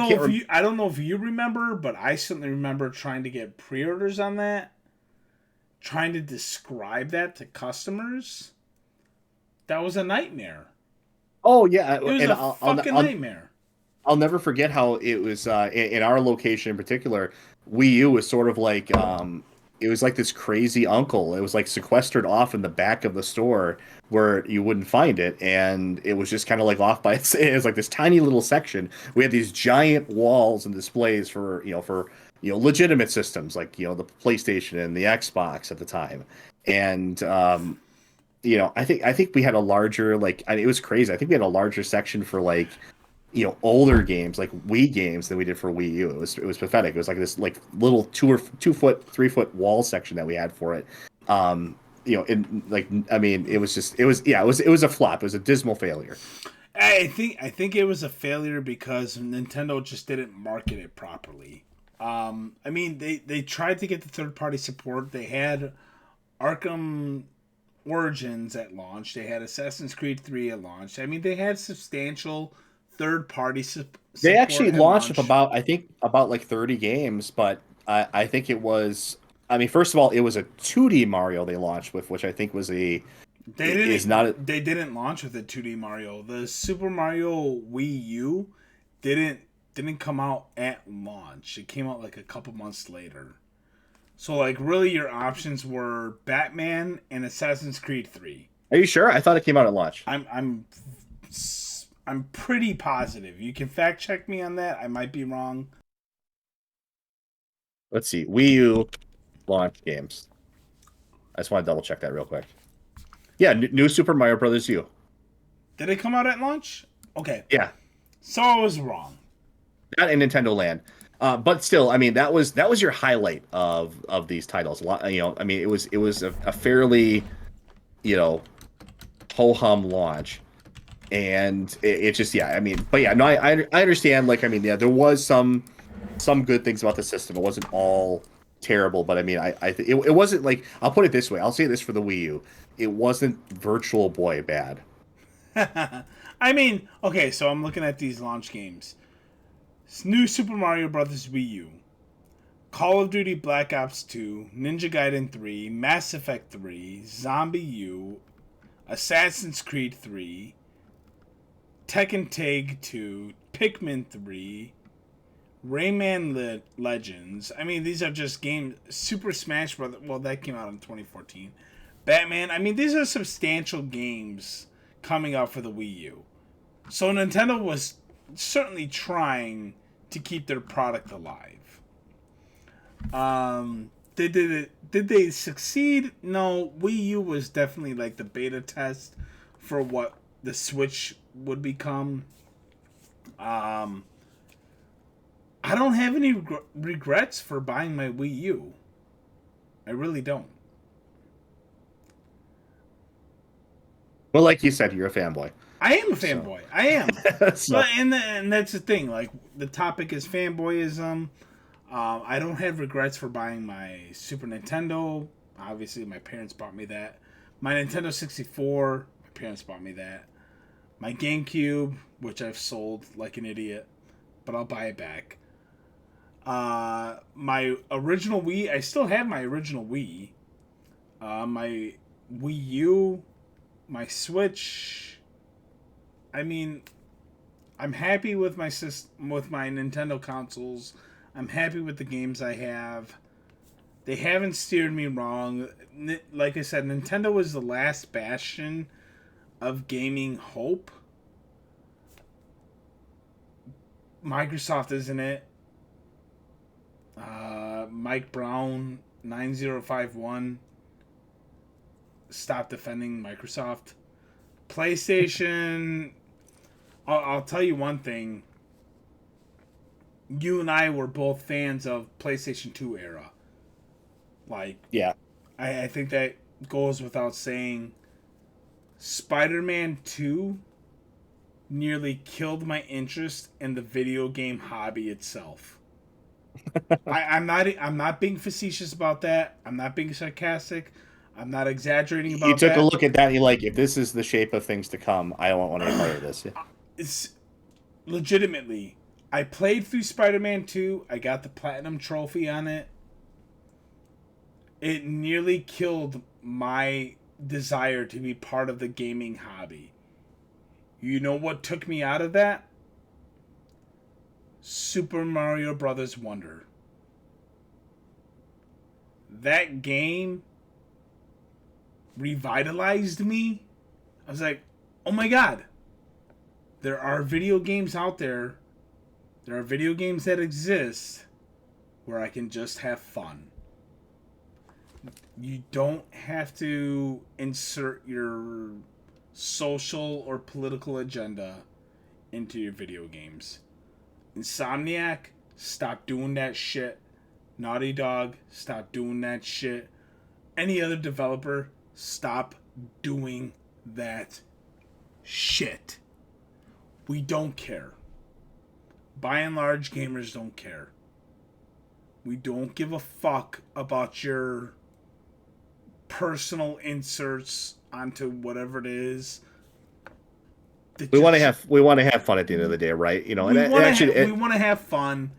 know if you remember, but I certainly remember trying to get pre-orders on that, trying to describe that to customers. That was a nightmare. Oh yeah, It was a fucking nightmare. I'll never forget how it was in our location in particular. Wii U was sort of like it was like this crazy uncle. It was like sequestered off in the back of the store where you wouldn't find it, and it was just kind of like off by its. It was like this tiny little section. We had these giant walls and displays for legitimate systems like the PlayStation and the Xbox at the time, and I think we had a larger it was crazy. I think we had a larger section for older games like Wii games than we did for Wii U. It was pathetic. It was like this little 2 foot 3 foot wall section that we had for it. It was a flop. It was a dismal failure. I think it was a failure because Nintendo just didn't market it properly. They tried to get the third party support. They had Arkham Origins at launch. They had Assassin's Creed 3 at launch. They had substantial third-party support. They actually launched with about 30 games, but I think it was. First of all, it was a 2D Mario they launched with, which I think was a. They didn't launch with a 2D Mario. The Super Mario Wii U didn't come out at launch. It came out a couple months later. So really your options were Batman and Assassin's Creed 3. Are you sure? I thought it came out at launch. I'm pretty positive. You can fact check me on that. I might be wrong. Let's see. Wii U launch games. I just want to double check that real quick. Yeah, new Super Mario Brothers U. Did it come out at launch? Okay. Yeah. So I was wrong. Not in Nintendo Land. But still, that was your highlight of these titles. It was a fairly, ho-hum launch. And it just, but yeah, no, I understand. There was some good things about the system. It wasn't all terrible, but it wasn't I'll put it this way. I'll say this for the Wii U. It wasn't Virtual Boy bad. Okay, so I'm looking at these launch games. New Super Mario Brothers Wii U, Call of Duty Black Ops 2, Ninja Gaiden 3, Mass Effect 3, Zombie U, Assassin's Creed 3, Tekken Tag 2, Pikmin 3, Rayman Legends. These are just games. Super Smash Bros. Well, that came out in 2014. Batman. These are substantial games coming out for the Wii U. So Nintendo was certainly trying to keep their product alive. Did they succeed? No. Wii U was definitely the beta test for what the Switch would become. I don't have any regrets for buying my Wii U. I really don't. Well, like you said, you're a fanboy. I am a fanboy. I am. So- But and that's the thing. Like the topic is fanboyism. I don't have regrets for buying my Super Nintendo. Obviously, my parents bought me that. My Nintendo 64. My parents bought me that. My GameCube, which I've sold like an idiot, but I'll buy it back. My original Wii. I still have my original Wii. My Wii U. My Switch. I mean, I'm happy with my with my Nintendo consoles. I'm happy with the games I have. They haven't steered me wrong. Like I said, Nintendo was the last bastion of gaming hope. Microsoft isn't it. Mike Brown 9051 stop defending Microsoft. PlayStation, I'll tell you one thing. You and I were both fans of PlayStation 2 era. Like, yeah. I think that goes without saying. Spider-Man 2 nearly killed my interest in the video game hobby itself. I'm not being facetious about that. I'm not being sarcastic. I'm not exaggerating about that. You took a look at that and you're like, if this is the shape of things to come, I don't want to be part of this. Yeah. It's legitimately. I played through Spider-Man 2. I got the platinum trophy on it. It nearly killed my desire to be part of the gaming hobby. You know what took me out of that? Super Mario Brothers Wonder. That game revitalized me. I was like, oh my god. There are video games out there. There are video games that exist where I can just have fun. You don't have to insert your social or political agenda into your video games. Insomniac, stop doing that shit. Naughty Dog, stop doing that shit. Any other developer, stop doing that shit. We don't care. By and large, gamers don't care. We don't give a fuck about your personal inserts onto whatever it is. We want to have fun at the end of the day, right? You know, we and we want to have fun.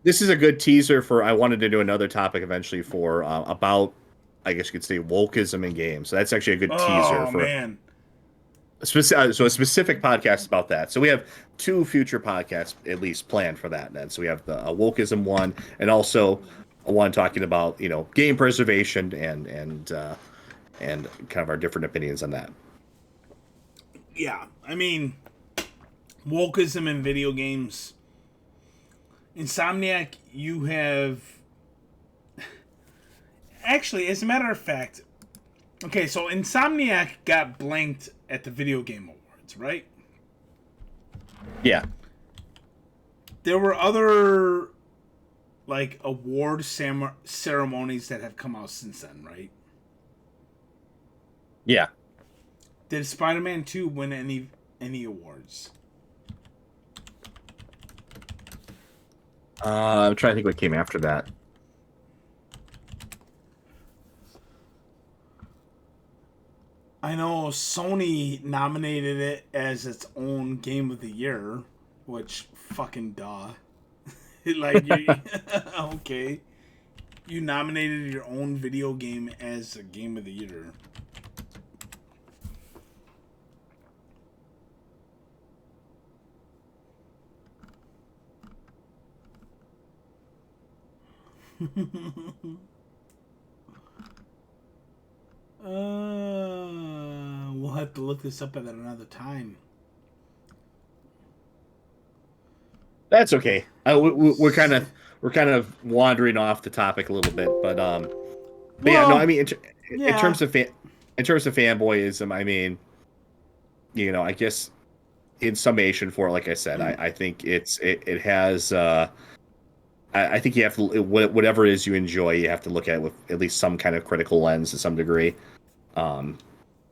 This is a good teaser for. I wanted to do another topic eventually for about, I guess you could say, wokeism in games. So that's actually a good teaser for. Man. So a specific podcast about that. So we have 2 future podcasts at least planned for that. Then so we have the wokeism one, and also one talking about game preservation and kind of our different opinions on that. Yeah, I mean, wokeism in video games. Insomniac, you have... Actually, as a matter of fact... Okay, so Insomniac got blanked at the Video Game Awards, right? Yeah. There were other, like, award ceremonies that have come out since then, right? Yeah. Did Spider-Man 2 win any awards? I'm trying to think what came after that. I know Sony nominated it as its own Game of the Year, which fucking duh. Okay. You nominated your own video game as a Game of the Year. We'll have to look this up at another time. That's okay. We're kind of wandering off the topic a little bit, but yeah, no, I mean, in terms of fanboyism, I mean, I guess in summation for it, like I said, I think it has. I think you have to, whatever it is you enjoy, you have to look at it with at least some kind of critical lens to some degree.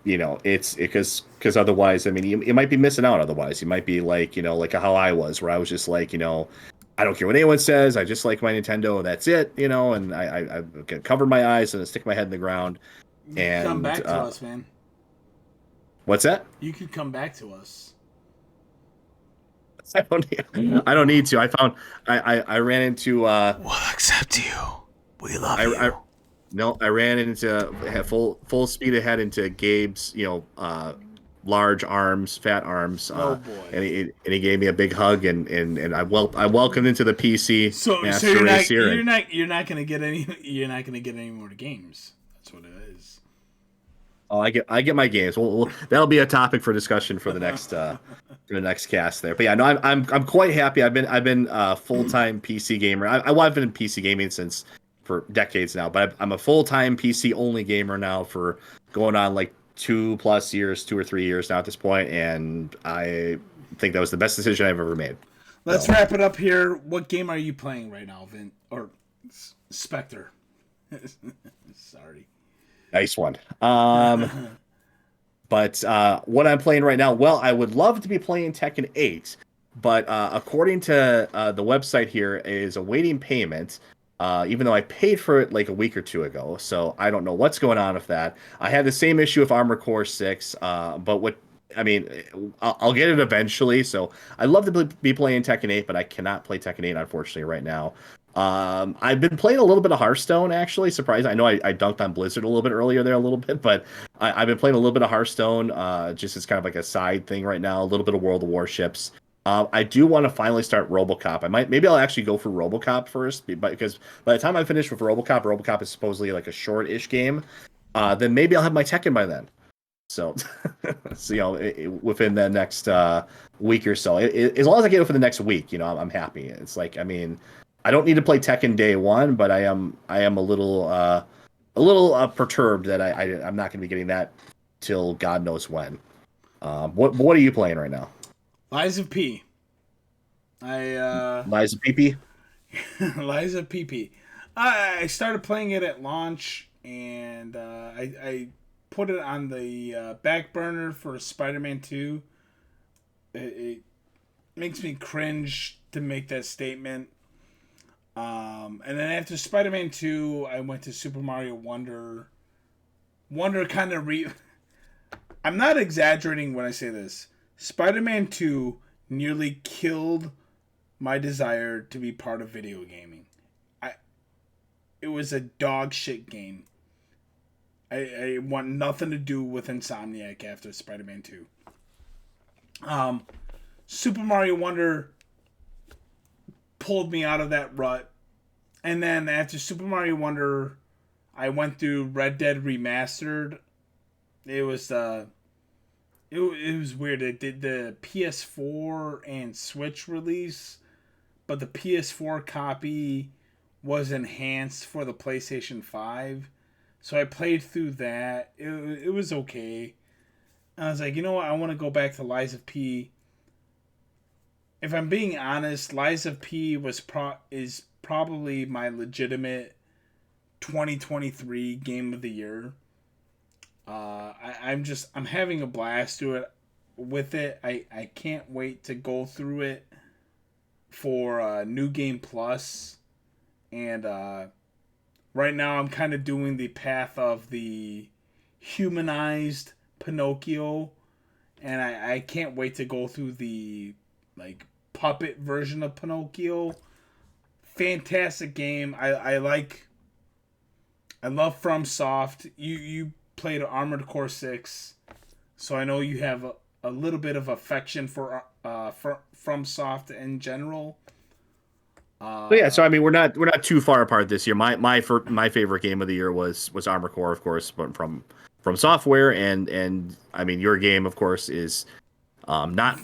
it's because otherwise, I mean, you might be missing out. Otherwise, you might be like, like how I was, where I was just like, I don't care what anyone says. I just like my Nintendo. That's it, and I can cover my eyes and stick my head in the ground. You can And come back to us, man. What's that? You could come back to us. I don't need to. I ran into We'll accept you. We love you. No, I ran into full speed ahead into Gabe's, large arms, fat arms. Oh boy! And he gave me a big hug, and I welcomed into the PC master race here. You're not gonna get any more games. That's what it is. Oh, I get my games. That'll be a topic for discussion for the next cast there. But yeah, no, I'm quite happy. I've been a full-time PC gamer. I've been in PC gaming for decades now, but I'm a full-time PC only gamer now for going on like 2+ years, 2 or 3 years now at this point, and I think that was the best decision I've ever made. Let's wrap it up here. What game are you playing right now, Vin? Or Spectre? Sorry. Nice one. But what I'm playing right now, well, I would love to be playing Tekken 8, but according to the website here, is awaiting payment. Even though I paid for it like a week or two ago, so I don't know what's going on with that. I had the same issue with Armored Core 6, but I'll get it eventually. So I'd love to be playing Tekken 8, but I cannot play Tekken 8 unfortunately right now. I've been playing a little bit of Hearthstone, actually. Surprised. I know I dunked on Blizzard a little bit earlier there, a little bit, but I've been playing a little bit of Hearthstone, just as kind of like a side thing right now. A little bit of World of Warships. I do want to finally start RoboCop. Maybe I'll actually go for RoboCop first, because by the time I finish with RoboCop is supposedly like a short-ish game. Then maybe I'll have my Tekken by then. So, within the next week or so, as long as I get it for the next week, I'm happy. It's like, I mean, I don't need to play Tekken day one, but I am a little perturbed that I'm not going to be getting that till God knows when. What are you playing right now? Lies of P. Lies of PP? Lies of PP. I started playing it at launch, and I put it on the back burner for Spider-Man 2. It makes me cringe to make that statement. And then after Spider-Man 2, I went to Super Mario Wonder. Wonder kind of I'm not exaggerating when I say this. Spider-Man 2 nearly killed my desire to be part of video gaming. It was a dog shit game. I want nothing to do with Insomniac after Spider-Man 2. Super Mario Wonder pulled me out of that rut. And then after Super Mario Wonder, I went through Red Dead Remastered. It was it was weird. It did the PS4 and Switch release, but the PS4 copy was enhanced for the PlayStation 5. So I played through that. It was okay. I was like, you know what? I want to go back to Lies of P. If I'm being honest, Lies of P is probably my legitimate 2023 game of the year. I'm having a blast with it. I can't wait to go through it for New Game Plus. And right now I'm kind of doing the path of the humanized Pinocchio. And I can't wait to go through the like puppet version of Pinocchio. Fantastic game. I love FromSoft. You played Armored Core 6, so I know you have a little bit of affection for FromSoft in general. So I mean, we're not too far apart this year. My favorite game of the year was Armored Core, of course, but from Software, and I mean, your game, of course, is not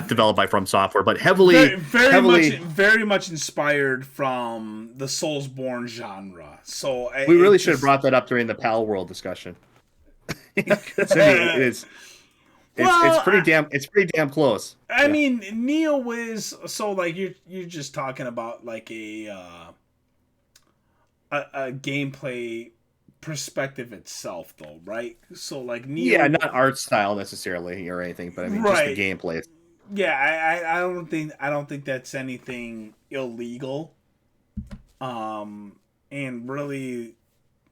developed by From Software, but heavily very much inspired from the Soulsborne genre. So we really should have brought that up during the Pal World discussion. It's pretty damn close. I mean, Neo is so like you're just talking about like a gameplay perspective itself, though, right? So like Neo, Yeah, not art style necessarily or anything, but I mean just the right? gameplay. Yeah, I don't think that's anything illegal. And really,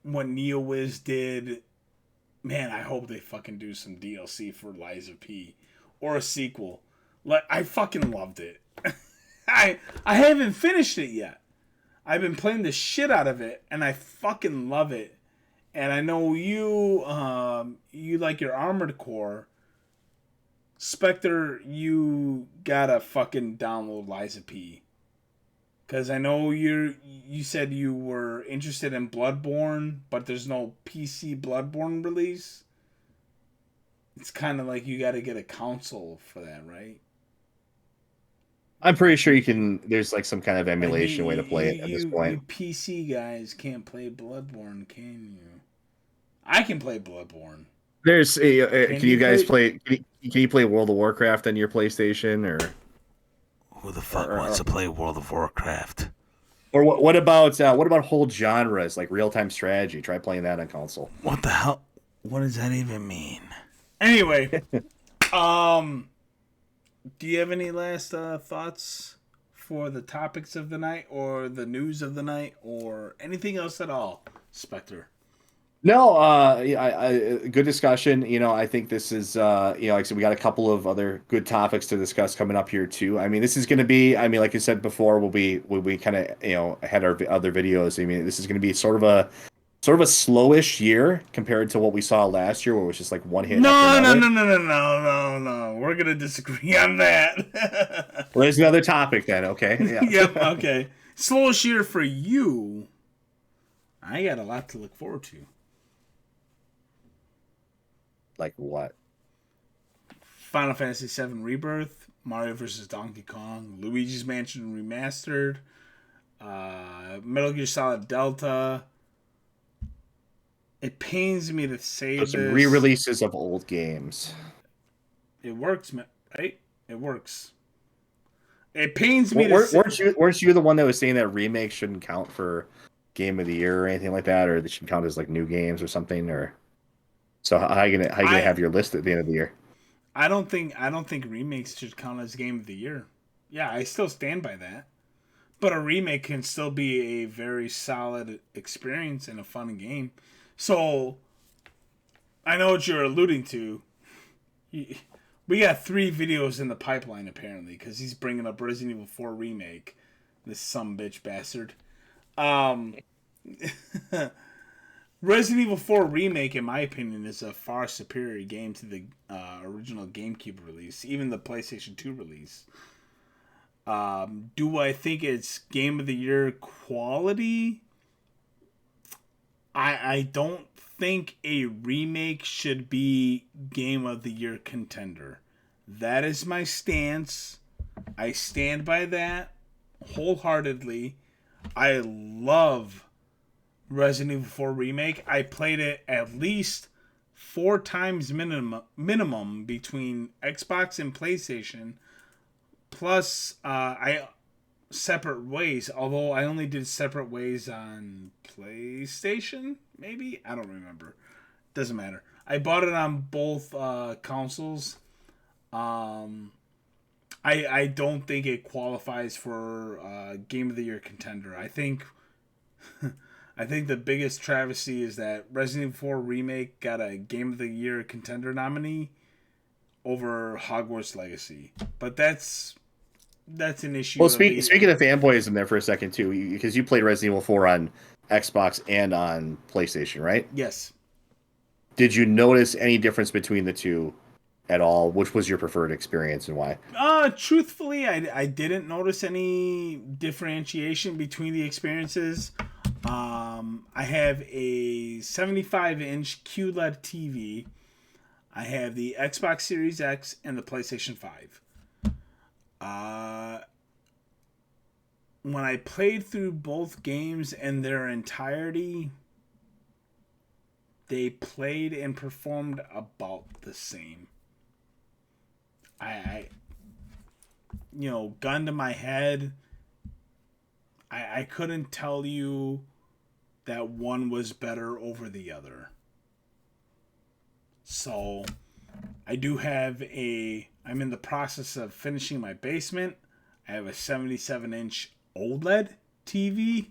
what NeoWiz did, man, I hope they fucking do some DLC for Lies of P or a sequel. Like, I fucking loved it. I haven't finished it yet. I've been playing the shit out of it, and I fucking love it. And I know you like your Armored Core. Spectre, you gotta fucking download Lies of P. Because I know you said you were interested in Bloodborne, but there's no PC Bloodborne release. It's kind of like you got to get a console for that, right? I'm pretty sure you can. There's like some kind of Like emulation way to play it at this point. You PC guys can't play Bloodborne, can you? I can play Bloodborne. There's a, Can can you you guys play- play? Can you play World of Warcraft on your PlayStation or? Who the fuck wants to play World of Warcraft? Or what about whole genres like real time strategy? Try playing that on console. What the hell? What does that even mean? Anyway, do you have any last thoughts for the topics of the night or the news of the night or anything else at all, Spectre? No, good discussion. I think this is, like I said, we got a couple of other good topics to discuss coming up here too. I mean, this is going to be, like I said before, we kind of, had our other videos. I mean, this is going to be sort of a slowish year compared to what we saw last year, where it was just like one hit. No. We're gonna disagree on that. Well, there's another topic then. Okay. Yeah. Yep. Okay. Slowest year for you. I got a lot to look forward to. Like what? Final Fantasy VII Rebirth, Mario vs. Donkey Kong, Luigi's Mansion Remastered, Metal Gear Solid Delta. It pains me to say So some this. re-releases of old games. It works, right? It works. It pains me to Weren't you the one that was saying that remakes shouldn't count for Game of the Year or anything like that, or they should count as like new games or something? Or so how are you gonna have your list at the end of the year? I don't think remakes should count as Game of the Year. Yeah, I still stand by that. But a remake can still be a very solid experience and a fun game. So I know what you're alluding to. We got 3 videos in the pipeline apparently because he's bringing up Resident Evil 4 remake. This sumbitch bastard. Resident Evil 4 remake, in my opinion, is a far superior game to the original GameCube release, even the PlayStation 2 release. Do I think it's Game of the Year quality? I don't think a remake should be Game of the Year contender. That is my stance. I stand by that wholeheartly. I love Resident Evil 4 Remake. I played it at least 4 times minimum between Xbox and PlayStation. Plus, I separate ways. Although I only did separate ways on PlayStation, maybe? I don't remember. Doesn't matter. I bought it on both consoles. I don't think it qualifies for Game of the Year contender. I think the biggest travesty is that Resident Evil 4 Remake got a Game of the Year contender nominee over Hogwarts Legacy. But that's an issue. Well, speaking of fanboys in there for a second too, because you played Resident Evil 4 on Xbox and on PlayStation, right? Yes. Did you notice any difference between the two at all? Which was your preferred experience and why? Truthfully, I didn't notice any differentiation between the experiences. I have a 75-inch QLED TV. I have the Xbox Series X and the PlayStation 5. When I played through both games in their entirety, they played and performed about the same. I gun to my head, I couldn't tell you that one was better over the other. So I do have I'm in the process of finishing my basement. I have a 77-inch OLED TV.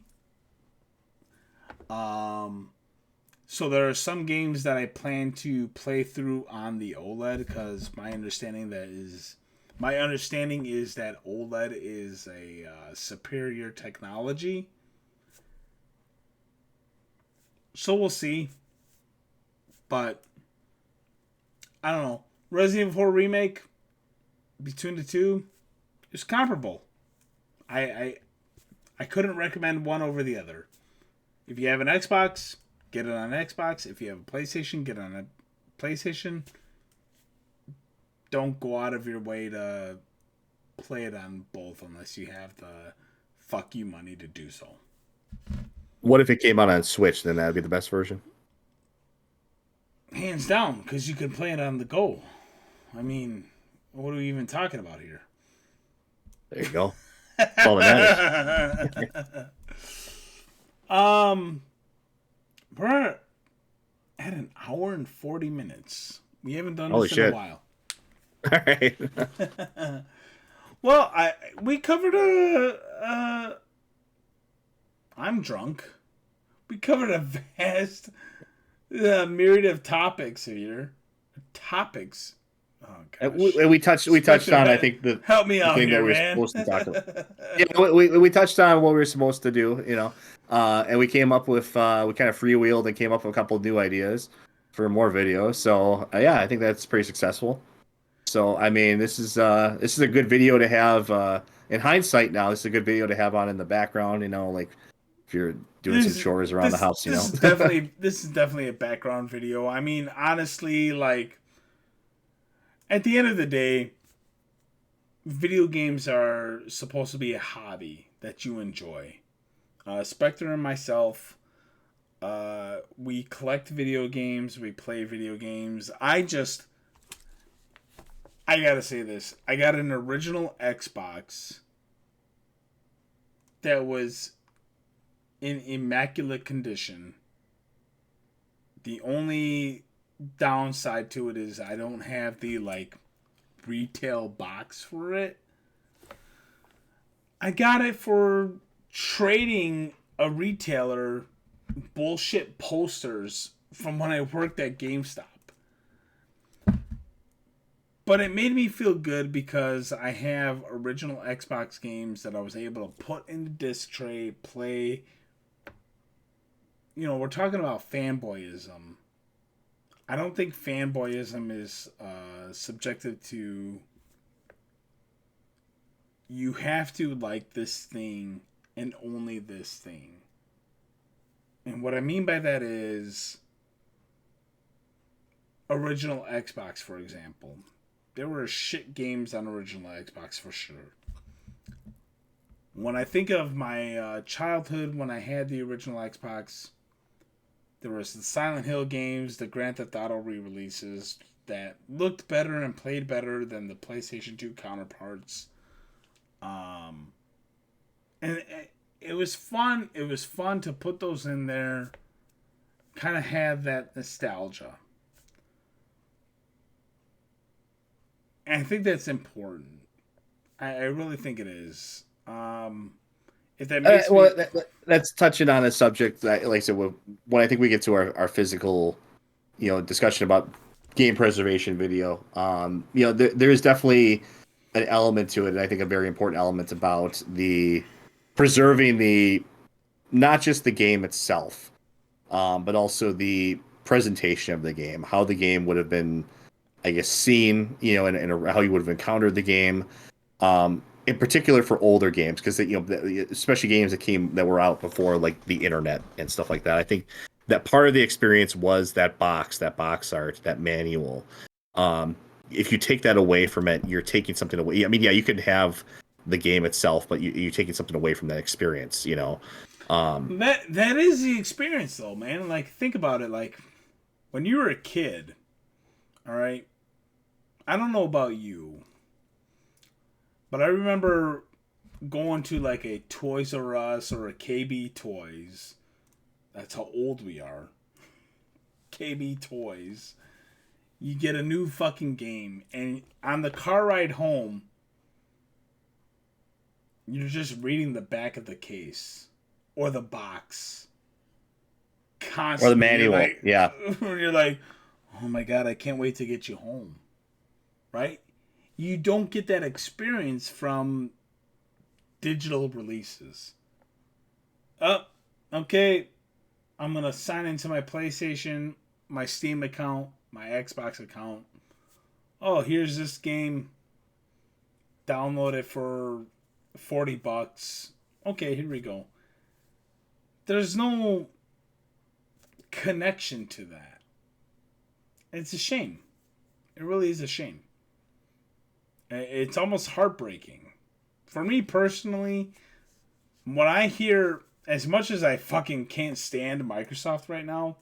So there are some games that I plan to play through on the OLED because my understanding is that OLED is a superior technology. So we'll see. But I don't know. Resident Evil 4 Remake, between the two, is comparable. I couldn't recommend one over the other. If you have an Xbox, get it on Xbox. If you have a PlayStation, get it on a PlayStation. Don't go out of your way to play it on both unless you have the fuck you money to do so. What if it came out on Switch? Then that would be the best version. Hands down, because you can play it on the go. I mean, what are we even talking about here? There you go. That's all that matters. We're at an hour and 40 minutes. We haven't done Holy this in shit. a while. All right. Well, we covered I'm drunk. We covered a vast myriad of topics here. Topics. Oh gosh. We touched on, I think, the help me out thing here, that we were man. supposed to talk about. Yeah, we touched on what we were supposed to do, and we came up with we kind of freewheeled and came up with a couple of new ideas for more videos. So yeah, I think that's pretty successful. So I mean, this is a good video to have. In hindsight, now this is a good video to have on in the background. Like if you're doing some chores around the house, This is definitely a background video. I mean, honestly, like at the end of the day, video games are supposed to be a hobby that you enjoy. Spectre and myself, we collect video games, we play video games. I gotta say this. I got an original Xbox that was in immaculate condition. The only downside to it is I don't have the retail box for it. I got it for trading a retailer bullshit posters from when I worked at GameStop. But it made me feel good because I have original Xbox games that I was able to put in the disc tray, play. We're talking about fanboyism. I don't think fanboyism is subjective to you have to like this thing and only this thing. And what I mean by that is original Xbox, for example. There were shit games on original Xbox for sure. When I think of my childhood when I had the original Xbox, there was the Silent Hill games, the Grand Theft Auto re-releases that looked better and played better than the PlayStation 2 counterparts. And it was fun. It was fun to put those in there, kind of have that nostalgia. And I think that's important. I really think it is. If that makes that's touching on a subject that, like I said, when I think we get to our physical, discussion about game preservation video, there is definitely an element to it, and I think a very important element about the preserving not just the game itself, but also the presentation of the game, how the game would have been, I guess, seen, and how you would have encountered the game. In particular for older games, because especially games that were out before like the internet and stuff like that. I think that part of the experience was that box art, that manual. If you take that away from it, you're taking something away. I mean, yeah, you could have the game itself, but you're taking something away from that experience. That is the experience, though, man. Like, think about it. Like, when you were a kid, all right. I don't know about you. But I remember going to like a Toys R Us or a KB Toys That's how old we are. KB Toys. You get a new fucking game, and on the car ride home, you're just reading the back of the case or the box. Constantly. Or the manual. Like, yeah. You're like, oh my God, I can't wait to get you home. Right? You don't get that experience from digital releases. Oh, okay. I'm going to sign into my PlayStation, my Steam account, my Xbox account. Oh, here's this game. Download it for $40. Okay, here we go. There's no connection to that. It's a shame. It really is a shame. It's almost heartbreaking. For me personally, when I hear, as much as I fucking can't stand Microsoft right now,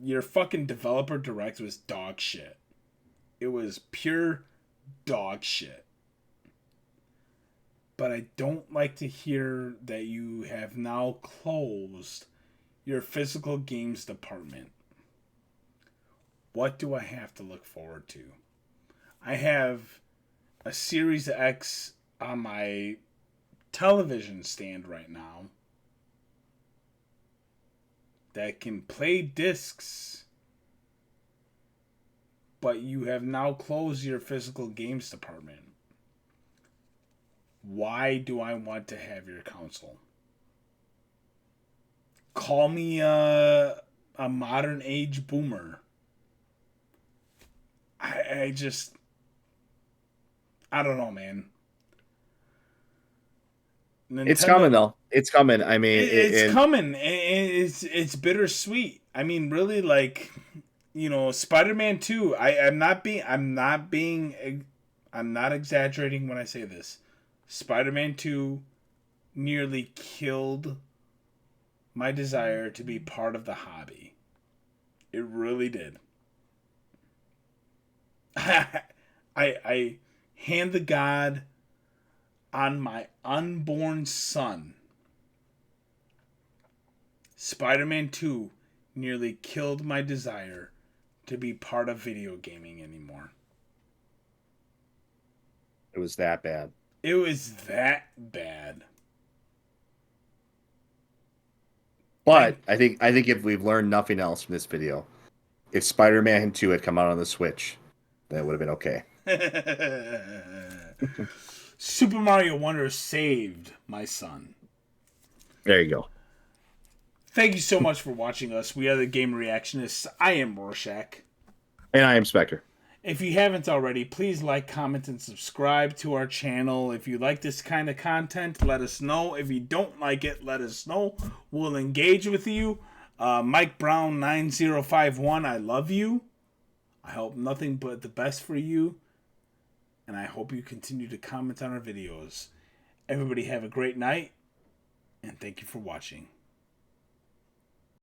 your fucking developer direct was dog shit. It was pure dog shit. But I don't like to hear that you have now closed your physical games department. What do I have to look forward to? I have a Series X on my television stand right now that can play discs, but you have now closed your physical games department. Why do I want to have your console? Call me a modern age boomer. I don't know, man. Nintendo, It's coming though. It's coming. I mean, it's coming. It's bittersweet. I mean, really, like, you know, Spider-Man 2. I'm not exaggerating when I say this. Spider-Man 2 nearly killed my desire to be part of the hobby. It really did. I hand the God on my unborn son. Spider-Man 2 nearly killed my desire to be part of video gaming anymore. it was that bad. It was that bad. But I think if we've learned nothing else from this video, if Spider-Man 2 had come out on the Switch, then it would have been okay. Super Mario Wonder saved my son. There you go. Thank you so much for watching us. We are the Game Reactionists. I am Rorschach. And I am Spectre. If you haven't already, please like, comment, and subscribe to our channel. If you like this kind of content, let us know. If you don't like it, let us know. We'll engage with you. Mike Brown 9051, I love you. I hope nothing but the best for you. And I hope you continue to comment on our videos. Everybody have a great night. And thank you for watching.